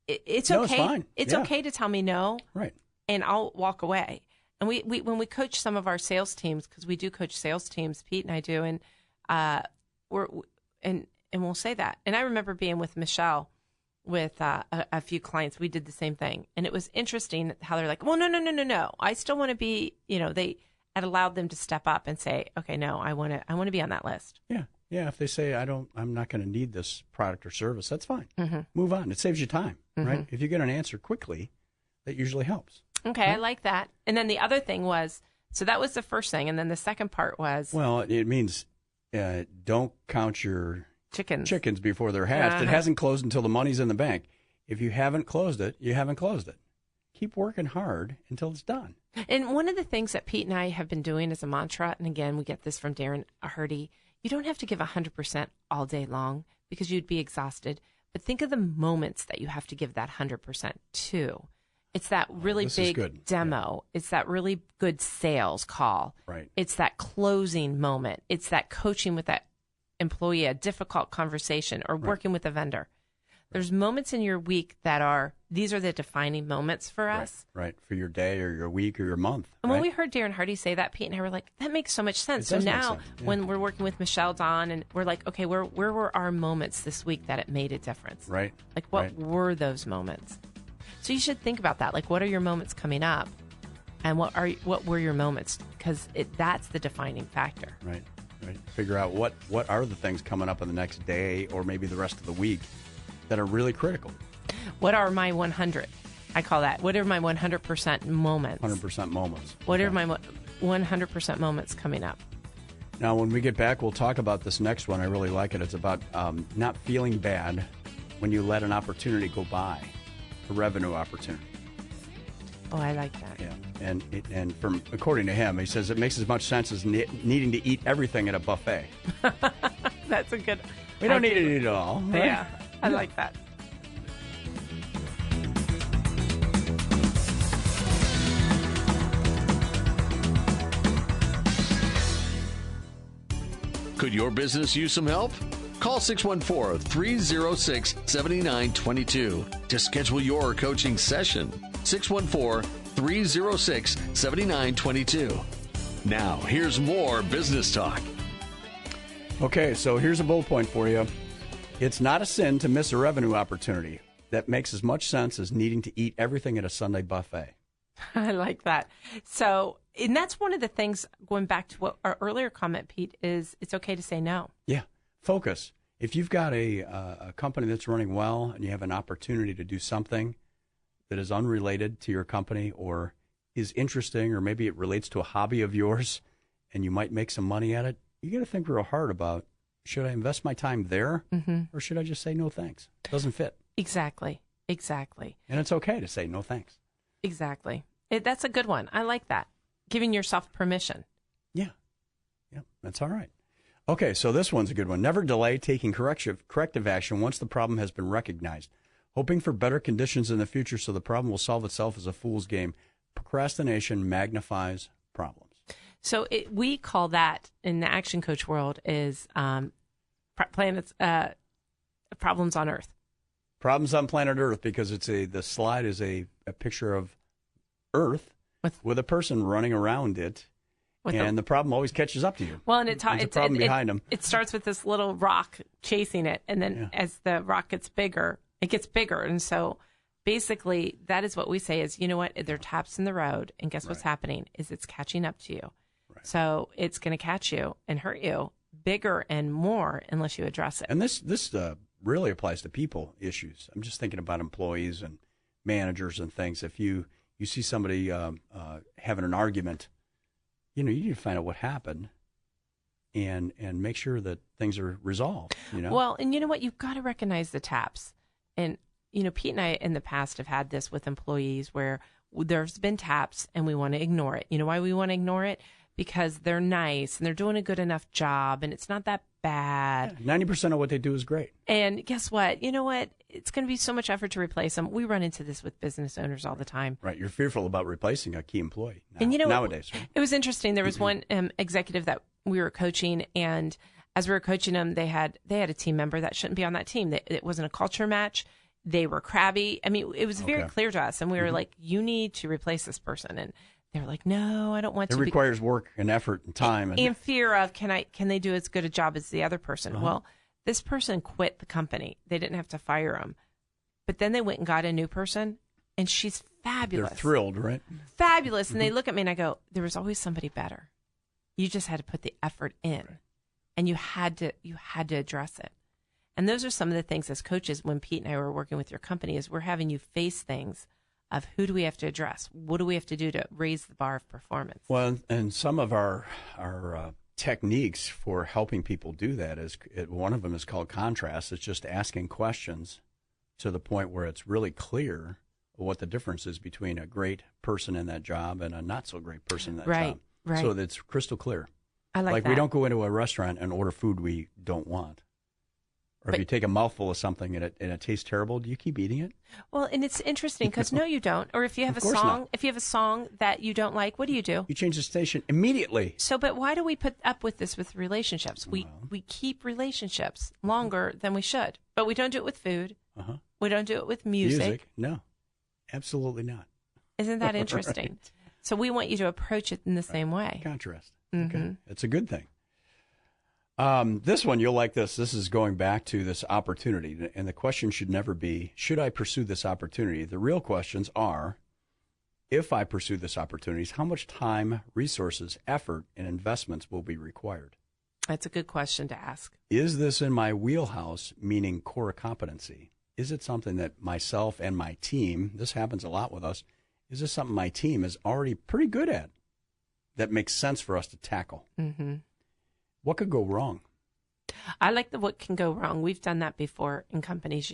[SPEAKER 3] It's okay.
[SPEAKER 2] It's fine.
[SPEAKER 3] It's okay to tell me no.
[SPEAKER 2] Right.
[SPEAKER 3] And I'll walk away. And we when we coach some of our sales teams, because we do coach sales teams, Pete and I do, and we'll say that. And I remember being with Michelle with a few clients. We did the same thing, and it was interesting how they're like, "Well, no. I still want to be." They had allowed them to step up and say, "Okay, no, I want to be on that list."
[SPEAKER 2] Yeah. If they say I'm not going to need this product or service, that's fine.
[SPEAKER 3] Mm-hmm.
[SPEAKER 2] Move on. It saves you time, right? If you get an answer quickly, that usually helps.
[SPEAKER 3] Okay, right? I like that. And then the other thing was, so that was the first thing, and then the second part was,
[SPEAKER 2] well, it means don't count your chickens before they're hatched. It hasn't closed until the money's in the bank. If you haven't closed it, you haven't closed it. Keep working hard until it's done.
[SPEAKER 3] And one of the things that Pete and I have been doing as a mantra, and again, we get this from Darren Hardy, you don't have to give 100% all day long because you'd be exhausted. But think of the moments that you have to give that 100% to. It's that really big demo. Yeah. It's that really good sales call.
[SPEAKER 2] Right.
[SPEAKER 3] It's that closing moment. It's that coaching with that employee, a difficult conversation, or working with a vendor. There's moments in your week these are the defining moments for us.
[SPEAKER 2] Right. For your day or your week or your month.
[SPEAKER 3] And when we heard Darren Hardy say that, Pete and I were like, that makes so much sense. So now when we're working with Michelle Dawn and we're like, okay, where were our moments this week that it made a difference?
[SPEAKER 2] Right.
[SPEAKER 3] Like what were those moments? So you should think about that. Like, what are your moments coming up, and what were your moments? Because that's the defining factor.
[SPEAKER 2] Right. Figure out what are the things coming up in the next day or maybe the rest of the week that are really critical.
[SPEAKER 3] What are my 100? I call that. What are my 100% moments?
[SPEAKER 2] 100% moments.
[SPEAKER 3] What are my 100% moments coming up?
[SPEAKER 2] Now, when we get back, we'll talk about this next one. I really like it. It's about not feeling bad when you let an opportunity go by. A revenue opportunity.
[SPEAKER 3] Oh, I like that.
[SPEAKER 2] Yeah, and from according to him, he says it makes as much sense as needing to eat everything at a buffet.
[SPEAKER 3] That's a good.
[SPEAKER 2] We don't need to eat it all. Right?
[SPEAKER 3] Yeah, I like that.
[SPEAKER 1] Could your business use some help? Call 614-306-7922 to schedule your coaching session. 614-306-7922. Now, here's more business talk.
[SPEAKER 2] Okay, so here's a bullet point for you. It's not a sin to miss a revenue opportunity. That makes as much sense as needing to eat everything at a Sunday buffet.
[SPEAKER 3] I like that. So, and that's one of the things, going back to what our earlier comment, Pete, is it's okay to say no.
[SPEAKER 2] Yeah. Focus. If you've got a company that's running well and you have an opportunity to do something that is unrelated to your company or is interesting, or maybe it relates to a hobby of yours and you might make some money at it, you got to think real hard about, should I invest my time there or should I just say no thanks? It doesn't fit.
[SPEAKER 3] Exactly.
[SPEAKER 2] And it's okay to say no thanks.
[SPEAKER 3] Exactly. That's a good one. I like that. Giving yourself permission.
[SPEAKER 2] Yeah, that's all right. Okay, so this one's a good one. Never delay taking corrective action once the problem has been recognized. Hoping for better conditions in the future so the problem will solve itself is a fool's game. Procrastination magnifies problems.
[SPEAKER 3] So we call that, in the action coach world, is planets problems on Earth.
[SPEAKER 2] Problems on planet Earth, because the slide is a picture of Earth with a person running around it. And the problem always catches up to you.
[SPEAKER 3] Well, and
[SPEAKER 2] it's a problem behind them.
[SPEAKER 3] It starts with this little rock chasing it, and then as the rock gets bigger, it gets bigger. And so basically that is what we say is, you know what, there are taps in the road, and guess what's happening is it's catching up to you. Right. So it's going to catch you and hurt you bigger and more unless you address it.
[SPEAKER 2] And this really applies to people issues. I'm just thinking about employees and managers and things. If you see somebody having an argument, you need to find out what happened and make sure that things are resolved, Well,
[SPEAKER 3] and you know what? You've got to recognize the taps. And, Pete and I in the past have had this with employees where there's been taps and we want to ignore it. You know why we want to ignore it? Because they're nice and they're doing a good enough job and it's not that bad.
[SPEAKER 2] 90% of what they do is great.
[SPEAKER 3] And guess what? You know what? It's going to be so much effort to replace them. We run into this with business owners all the time.
[SPEAKER 2] Right. You're fearful about replacing a key employee
[SPEAKER 3] and
[SPEAKER 2] nowadays. Right?
[SPEAKER 3] It was interesting. There was one executive that we were coaching, and as we were coaching them, they had a team member that shouldn't be on that team. It wasn't a culture match. They were crabby. I mean, it was very clear to us. And we were like, you need to replace this person. And they were like, no, I don't want to.
[SPEAKER 2] It requires work and effort and time.
[SPEAKER 3] And fear of, can they do as good a job as the other person? Well, this person quit the company. They didn't have to fire him. But then they went and got a new person, and she's fabulous.
[SPEAKER 2] They're thrilled, right?
[SPEAKER 3] Fabulous. And they look at me and I go, there was always somebody better. You just had to put the effort in, and you had to address it. And those are some of the things as coaches, when Pete and I were working with your company, is we're having you face things of who do we have to address? What do we have to do to raise the bar of performance?
[SPEAKER 2] Well, and some of our techniques for helping people do that is, one of them is called contrast. It's just asking questions to the point where it's really clear what the difference is between a great person in that job and a not so great person in that job. Right. So that's crystal clear.
[SPEAKER 3] I like that.
[SPEAKER 2] We don't go into a restaurant and order food we don't want. Or if you take a mouthful of something and it tastes terrible, do you keep eating it?
[SPEAKER 3] Well, and it's interesting because no, you don't. Or if you have if you have a song that you don't like, what do? You
[SPEAKER 2] change the station immediately.
[SPEAKER 3] So, but why do we put up with this with relationships? We keep relationships longer than we should, but we don't do it with food. We don't do it with music.
[SPEAKER 2] No, absolutely not.
[SPEAKER 3] Isn't that interesting? Right. So we want you to approach it in the same way.
[SPEAKER 2] Contrast. Okay, it's a good thing. This one, you'll like this. This is going back to this opportunity. And the question should never be, should I pursue this opportunity? The real questions are, if I pursue this opportunity, how much time, resources, effort, and investments will be required?
[SPEAKER 3] That's a good question to ask.
[SPEAKER 2] Is this in my wheelhouse, meaning core competency? Is it something that myself and my team, this happens a lot with us, is this something my team is already pretty good at that makes sense for us to tackle?
[SPEAKER 3] Mm-hmm.
[SPEAKER 2] What could go wrong?
[SPEAKER 3] I like what can go wrong. We've done that before in companies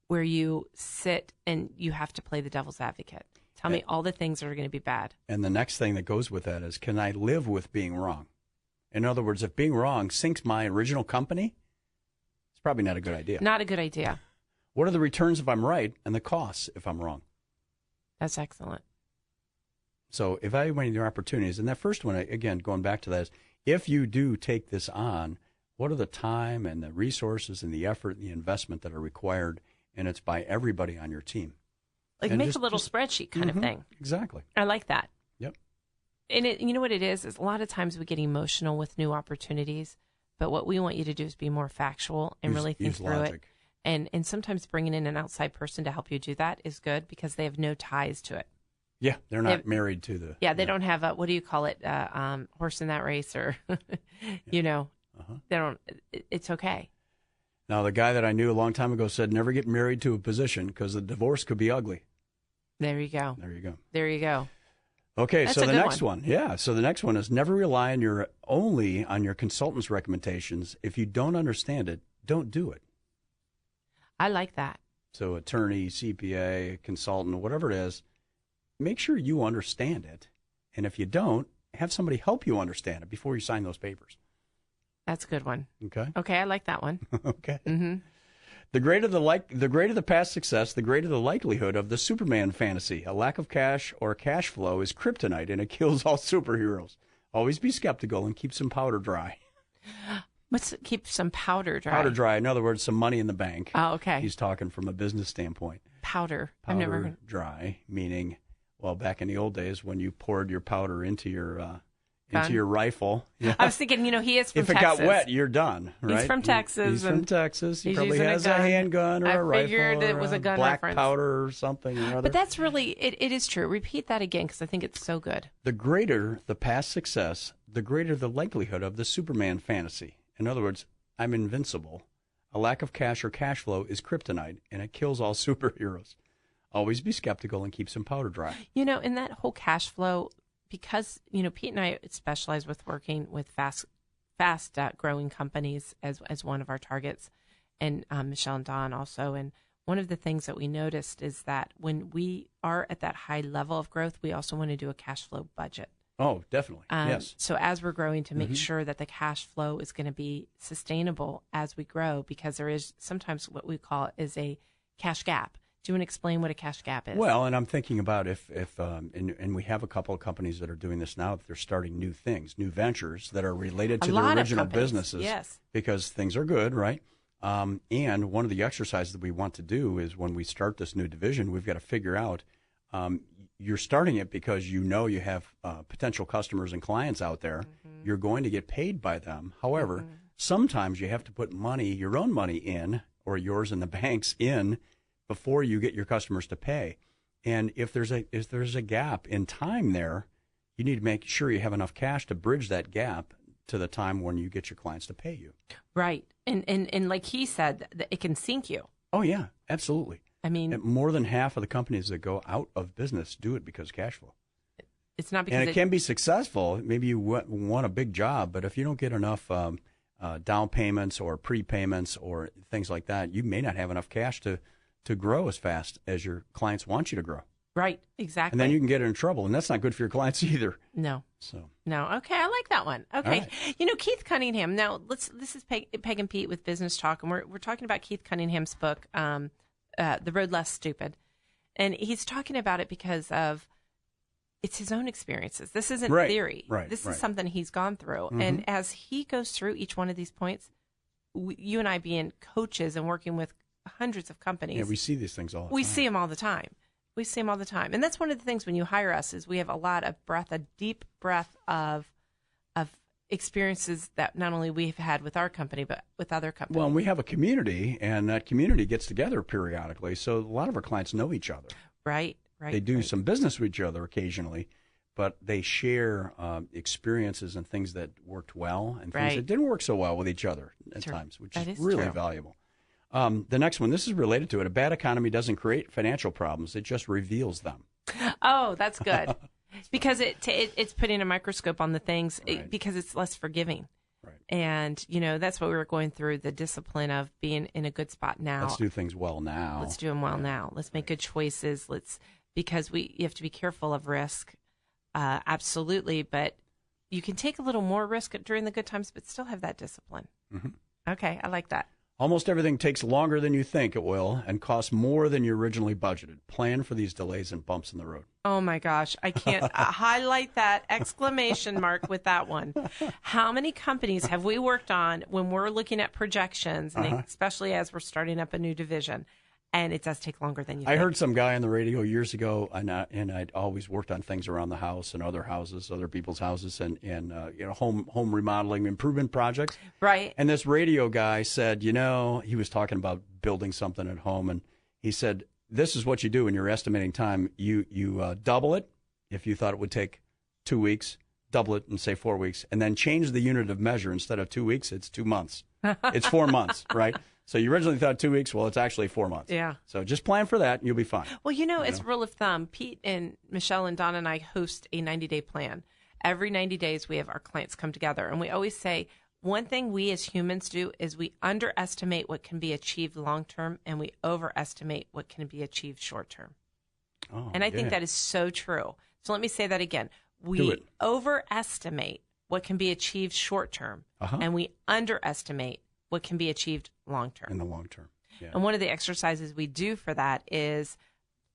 [SPEAKER 3] where you sit and you have to play the devil's advocate. Tell me all the things that are going to be bad.
[SPEAKER 2] And the next thing that goes with that is, can I live with being wrong? In other words, if being wrong sinks my original company, it's probably not a good idea.
[SPEAKER 3] Not a good idea.
[SPEAKER 2] What are the returns if I'm right and the costs if I'm wrong?
[SPEAKER 3] That's excellent.
[SPEAKER 2] So evaluating your opportunities. And that first one, again, going back to that, is if you do take this on, what are the time and the resources and the effort and the investment that are required? And it's by everybody on your team.
[SPEAKER 3] Like
[SPEAKER 2] and
[SPEAKER 3] make a little spreadsheet kind of thing.
[SPEAKER 2] Exactly.
[SPEAKER 3] I like that.
[SPEAKER 2] Yep.
[SPEAKER 3] And you know what it is a lot of times we get emotional with new opportunities, but what we want you to do is be more factual and really think through
[SPEAKER 2] logic.
[SPEAKER 3] it. And sometimes bringing in an outside person to help you do that is good because they have no ties to it.
[SPEAKER 2] Yeah, they're not married to the...
[SPEAKER 3] Yeah, they don't have a, what do you call it, horse in that race or, you know, they don't, it's okay.
[SPEAKER 2] Now, the guy that I knew a long time ago said never get married to a position because the divorce could be ugly.
[SPEAKER 3] There you go.
[SPEAKER 2] There you go.
[SPEAKER 3] There you go.
[SPEAKER 2] Okay,
[SPEAKER 3] That's
[SPEAKER 2] so
[SPEAKER 3] a
[SPEAKER 2] the
[SPEAKER 3] good
[SPEAKER 2] next one. Yeah, so the next one is never rely on only on your consultant's recommendations. If you don't understand it, don't do it.
[SPEAKER 3] I like that.
[SPEAKER 2] So attorney, CPA, consultant, whatever it is, make sure you understand it. And if you don't, have somebody help you understand it before you sign those papers.
[SPEAKER 3] That's a good one.
[SPEAKER 2] Okay.
[SPEAKER 3] Okay, I like that one.
[SPEAKER 2] Okay.
[SPEAKER 3] Mm-hmm.
[SPEAKER 2] The greater the past success, the greater the likelihood of the Superman fantasy. A lack of cash or cash flow is kryptonite, and it kills all superheroes. Always be skeptical and keep some powder dry.
[SPEAKER 3] Keep some powder dry?
[SPEAKER 2] Powder dry. In other words, some money in the bank.
[SPEAKER 3] Oh, okay.
[SPEAKER 2] He's talking from a business standpoint.
[SPEAKER 3] Powder. I've never heard.
[SPEAKER 2] Dry, meaning, well, back in the old days when you poured your powder into your
[SPEAKER 3] Gun.
[SPEAKER 2] Rifle. Yeah.
[SPEAKER 3] I was thinking, he is from
[SPEAKER 2] if
[SPEAKER 3] Texas.
[SPEAKER 2] It got wet, you're done, right?
[SPEAKER 3] He's from Texas.
[SPEAKER 2] He's from Texas. He
[SPEAKER 3] he's
[SPEAKER 2] probably
[SPEAKER 3] using
[SPEAKER 2] has
[SPEAKER 3] a gun.
[SPEAKER 2] handgun or
[SPEAKER 3] I
[SPEAKER 2] a rifle.
[SPEAKER 3] figured it was a gun
[SPEAKER 2] black
[SPEAKER 3] reference.
[SPEAKER 2] powder or something or other.
[SPEAKER 3] But that's really, it is true. Repeat that again because I think it's so good.
[SPEAKER 2] The greater the past success, the greater the likelihood of the Superman fantasy. In other words, I'm invincible. A lack of cash or cash flow is kryptonite, and it kills all superheroes. Always be skeptical and keep some powder dry.
[SPEAKER 3] In that whole cash flow, because, Pete and I specialize with working with fast growing companies as one of our targets, and Michelle and Don also. And one of the things that we noticed is that when we are at that high level of growth, we also want to do a cash flow budget.
[SPEAKER 2] Oh, definitely. Yes.
[SPEAKER 3] So as we're growing, to make sure that the cash flow is going to be sustainable as we grow, because there is sometimes what we call is a cash gap. Do you want to explain what a cash gap is?
[SPEAKER 2] Well, and I'm thinking about if and we have a couple of companies that are doing this now, that they're starting new things, new ventures that are related to their original businesses.
[SPEAKER 3] Yes.
[SPEAKER 2] Because things are good, right? And one of the exercises that we want to do is when we start this new division, we've got to figure out, you're starting it because you have potential customers and clients out there. Mm-hmm. You're going to get paid by them. However, sometimes you have to put your own money in, or yours and the bank's in, before you get your customers to pay. And if there's a gap in time there, you need to make sure you have enough cash to bridge that gap to the time when you get your clients to pay you.
[SPEAKER 3] Right. And like he said, it can sink you.
[SPEAKER 2] Oh, yeah, absolutely.
[SPEAKER 3] I mean,
[SPEAKER 2] and more than half of the companies that go out of business do it because of cash flow.
[SPEAKER 3] It's not because
[SPEAKER 2] and it can be successful. Maybe you want a big job, but if you don't get enough down payments or prepayments or things like that, you may not have enough cash to grow as fast as your clients want you to grow.
[SPEAKER 3] Right, exactly.
[SPEAKER 2] And then you can get in trouble, and that's not good for your clients either.
[SPEAKER 3] No.
[SPEAKER 2] So.
[SPEAKER 3] No. Okay, I like that one. Okay.
[SPEAKER 2] Right.
[SPEAKER 3] Keith Cunningham. Now, this is Peg and Pete with Business Talk, and we're talking about Keith Cunningham's book, The Road Less Stupid. And he's talking about it because of it's his own experiences. This isn't theory.
[SPEAKER 2] Right.
[SPEAKER 3] This is something he's gone through. Mm-hmm. And as he goes through each one of these points, you and I being coaches and working with hundreds of companies.
[SPEAKER 2] Yeah, we see these things all the time.
[SPEAKER 3] We see them all the time. And that's one of the things when you hire us is we have a lot of a deep breath of experiences that not only we've had with our company, but with other companies.
[SPEAKER 2] Well, and we have a community, and that community gets together periodically. So a lot of our clients know each other.
[SPEAKER 3] Right.
[SPEAKER 2] They do some business with each other occasionally, but they share experiences and things that worked well and things that didn't work so well with each other at times, which is really valuable. The next one, this is related to it. A bad economy doesn't create financial problems. It just reveals them.
[SPEAKER 3] Oh, that's good. Because it's putting a microscope on the things because it's less forgiving.
[SPEAKER 2] Right.
[SPEAKER 3] And, that's what we were going through, the discipline of being in a good spot now.
[SPEAKER 2] Let's do things well now.
[SPEAKER 3] Let's do them well now. Let's make good choices. Because you have to be careful of risk. Absolutely. But you can take a little more risk during the good times, but still have that discipline.
[SPEAKER 2] Mm-hmm.
[SPEAKER 3] Okay. I like that.
[SPEAKER 2] Almost everything takes longer than you think it will and costs more than you originally budgeted. Plan for these delays and bumps in the road.
[SPEAKER 3] Oh my gosh, I can't highlight that exclamation mark with that one. How many companies have we worked on when we're looking at projections, and especially as we're starting up a new division, and it does take longer than you think?
[SPEAKER 2] I heard some guy on the radio years ago, and I'd always worked on things around the house and other houses, other people's houses, and home remodeling improvement projects.
[SPEAKER 3] Right.
[SPEAKER 2] And this radio guy said, he was talking about building something at home, and he said, this is what you do when you're estimating time. You double it if you thought it would take 2 weeks, double it and say 4 weeks, and then change the unit of measure. Instead of 2 weeks, it's 2 months. It's 4 months, right? So you originally thought 2 weeks. Well, it's actually 4 months.
[SPEAKER 3] Yeah.
[SPEAKER 2] So just plan for that, and you'll be fine.
[SPEAKER 3] Well, it's rule of thumb. Pete and Michelle and Don and I host a 90-day plan. Every 90 days, we have our clients come together, and we always say one thing we as humans do is we underestimate what can be achieved long-term, and we overestimate what can be achieved short-term.
[SPEAKER 2] Oh,
[SPEAKER 3] and I think that is so true. So let me say that again. We overestimate what can be achieved short-term, and we underestimate what can be achieved long-term.
[SPEAKER 2] In the long term. Yeah.
[SPEAKER 3] And one of the exercises we do for that is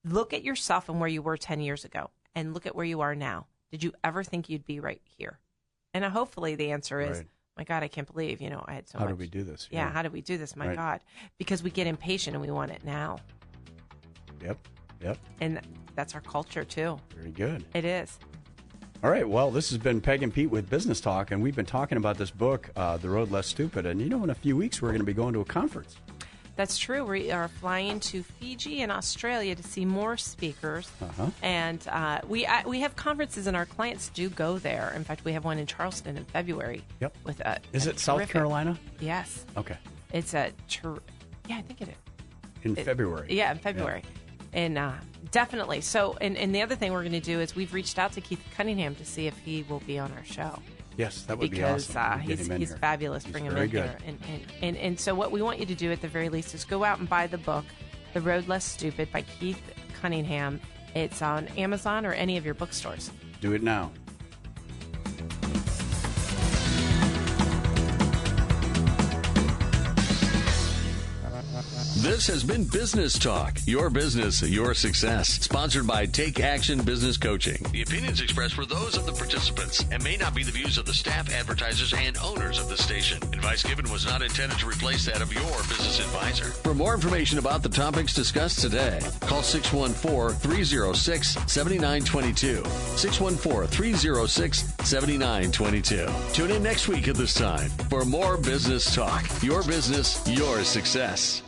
[SPEAKER 3] look at yourself and where you were 10 years ago and look at where you are now. Did you ever think you'd be right here? And hopefully the answer is, my God, I can't believe, I had so much.
[SPEAKER 2] How did we do this?
[SPEAKER 3] Yeah, how did we do this? My God. Because we get impatient and we want it now.
[SPEAKER 2] Yep.
[SPEAKER 3] And that's our culture too.
[SPEAKER 2] Very good.
[SPEAKER 3] It is.
[SPEAKER 2] All right. Well, this has been Peg and Pete with Business Talk, and we've been talking about this book, The Road Less Stupid. And, in a few weeks, we're going to be going to a conference.
[SPEAKER 3] That's true. We are flying to Fiji and Australia to see more speakers. And we have conferences, and our clients do go there. In fact, we have one in Charleston in February.
[SPEAKER 2] Yep.
[SPEAKER 3] With
[SPEAKER 2] is it South Carolina?
[SPEAKER 3] Yes.
[SPEAKER 2] Okay.
[SPEAKER 3] It's I think it is.
[SPEAKER 2] In February.
[SPEAKER 3] Yeah, in February. Yeah. And definitely. So, and the other thing we're going to do is we've reached out to Keith Cunningham to see if he will be on our show.
[SPEAKER 2] Yes, that would be awesome.
[SPEAKER 3] Because he's fabulous. Bring him in here. And so what we want you to do at the very least is go out and buy the book, The Road Less Stupid by Keith Cunningham. It's on Amazon or any of your bookstores.
[SPEAKER 2] Do it now.
[SPEAKER 1] This has been Business Talk, your business, your success. Sponsored by Take Action Business Coaching. The opinions expressed were those of the participants and may not be the views of the staff, advertisers, and owners of the station. Advice given was not intended to replace that of your business advisor. For more information about the topics discussed today, call 614-306-7922. 614-306-7922. Tune in next week at this time for more Business Talk, your business, your success.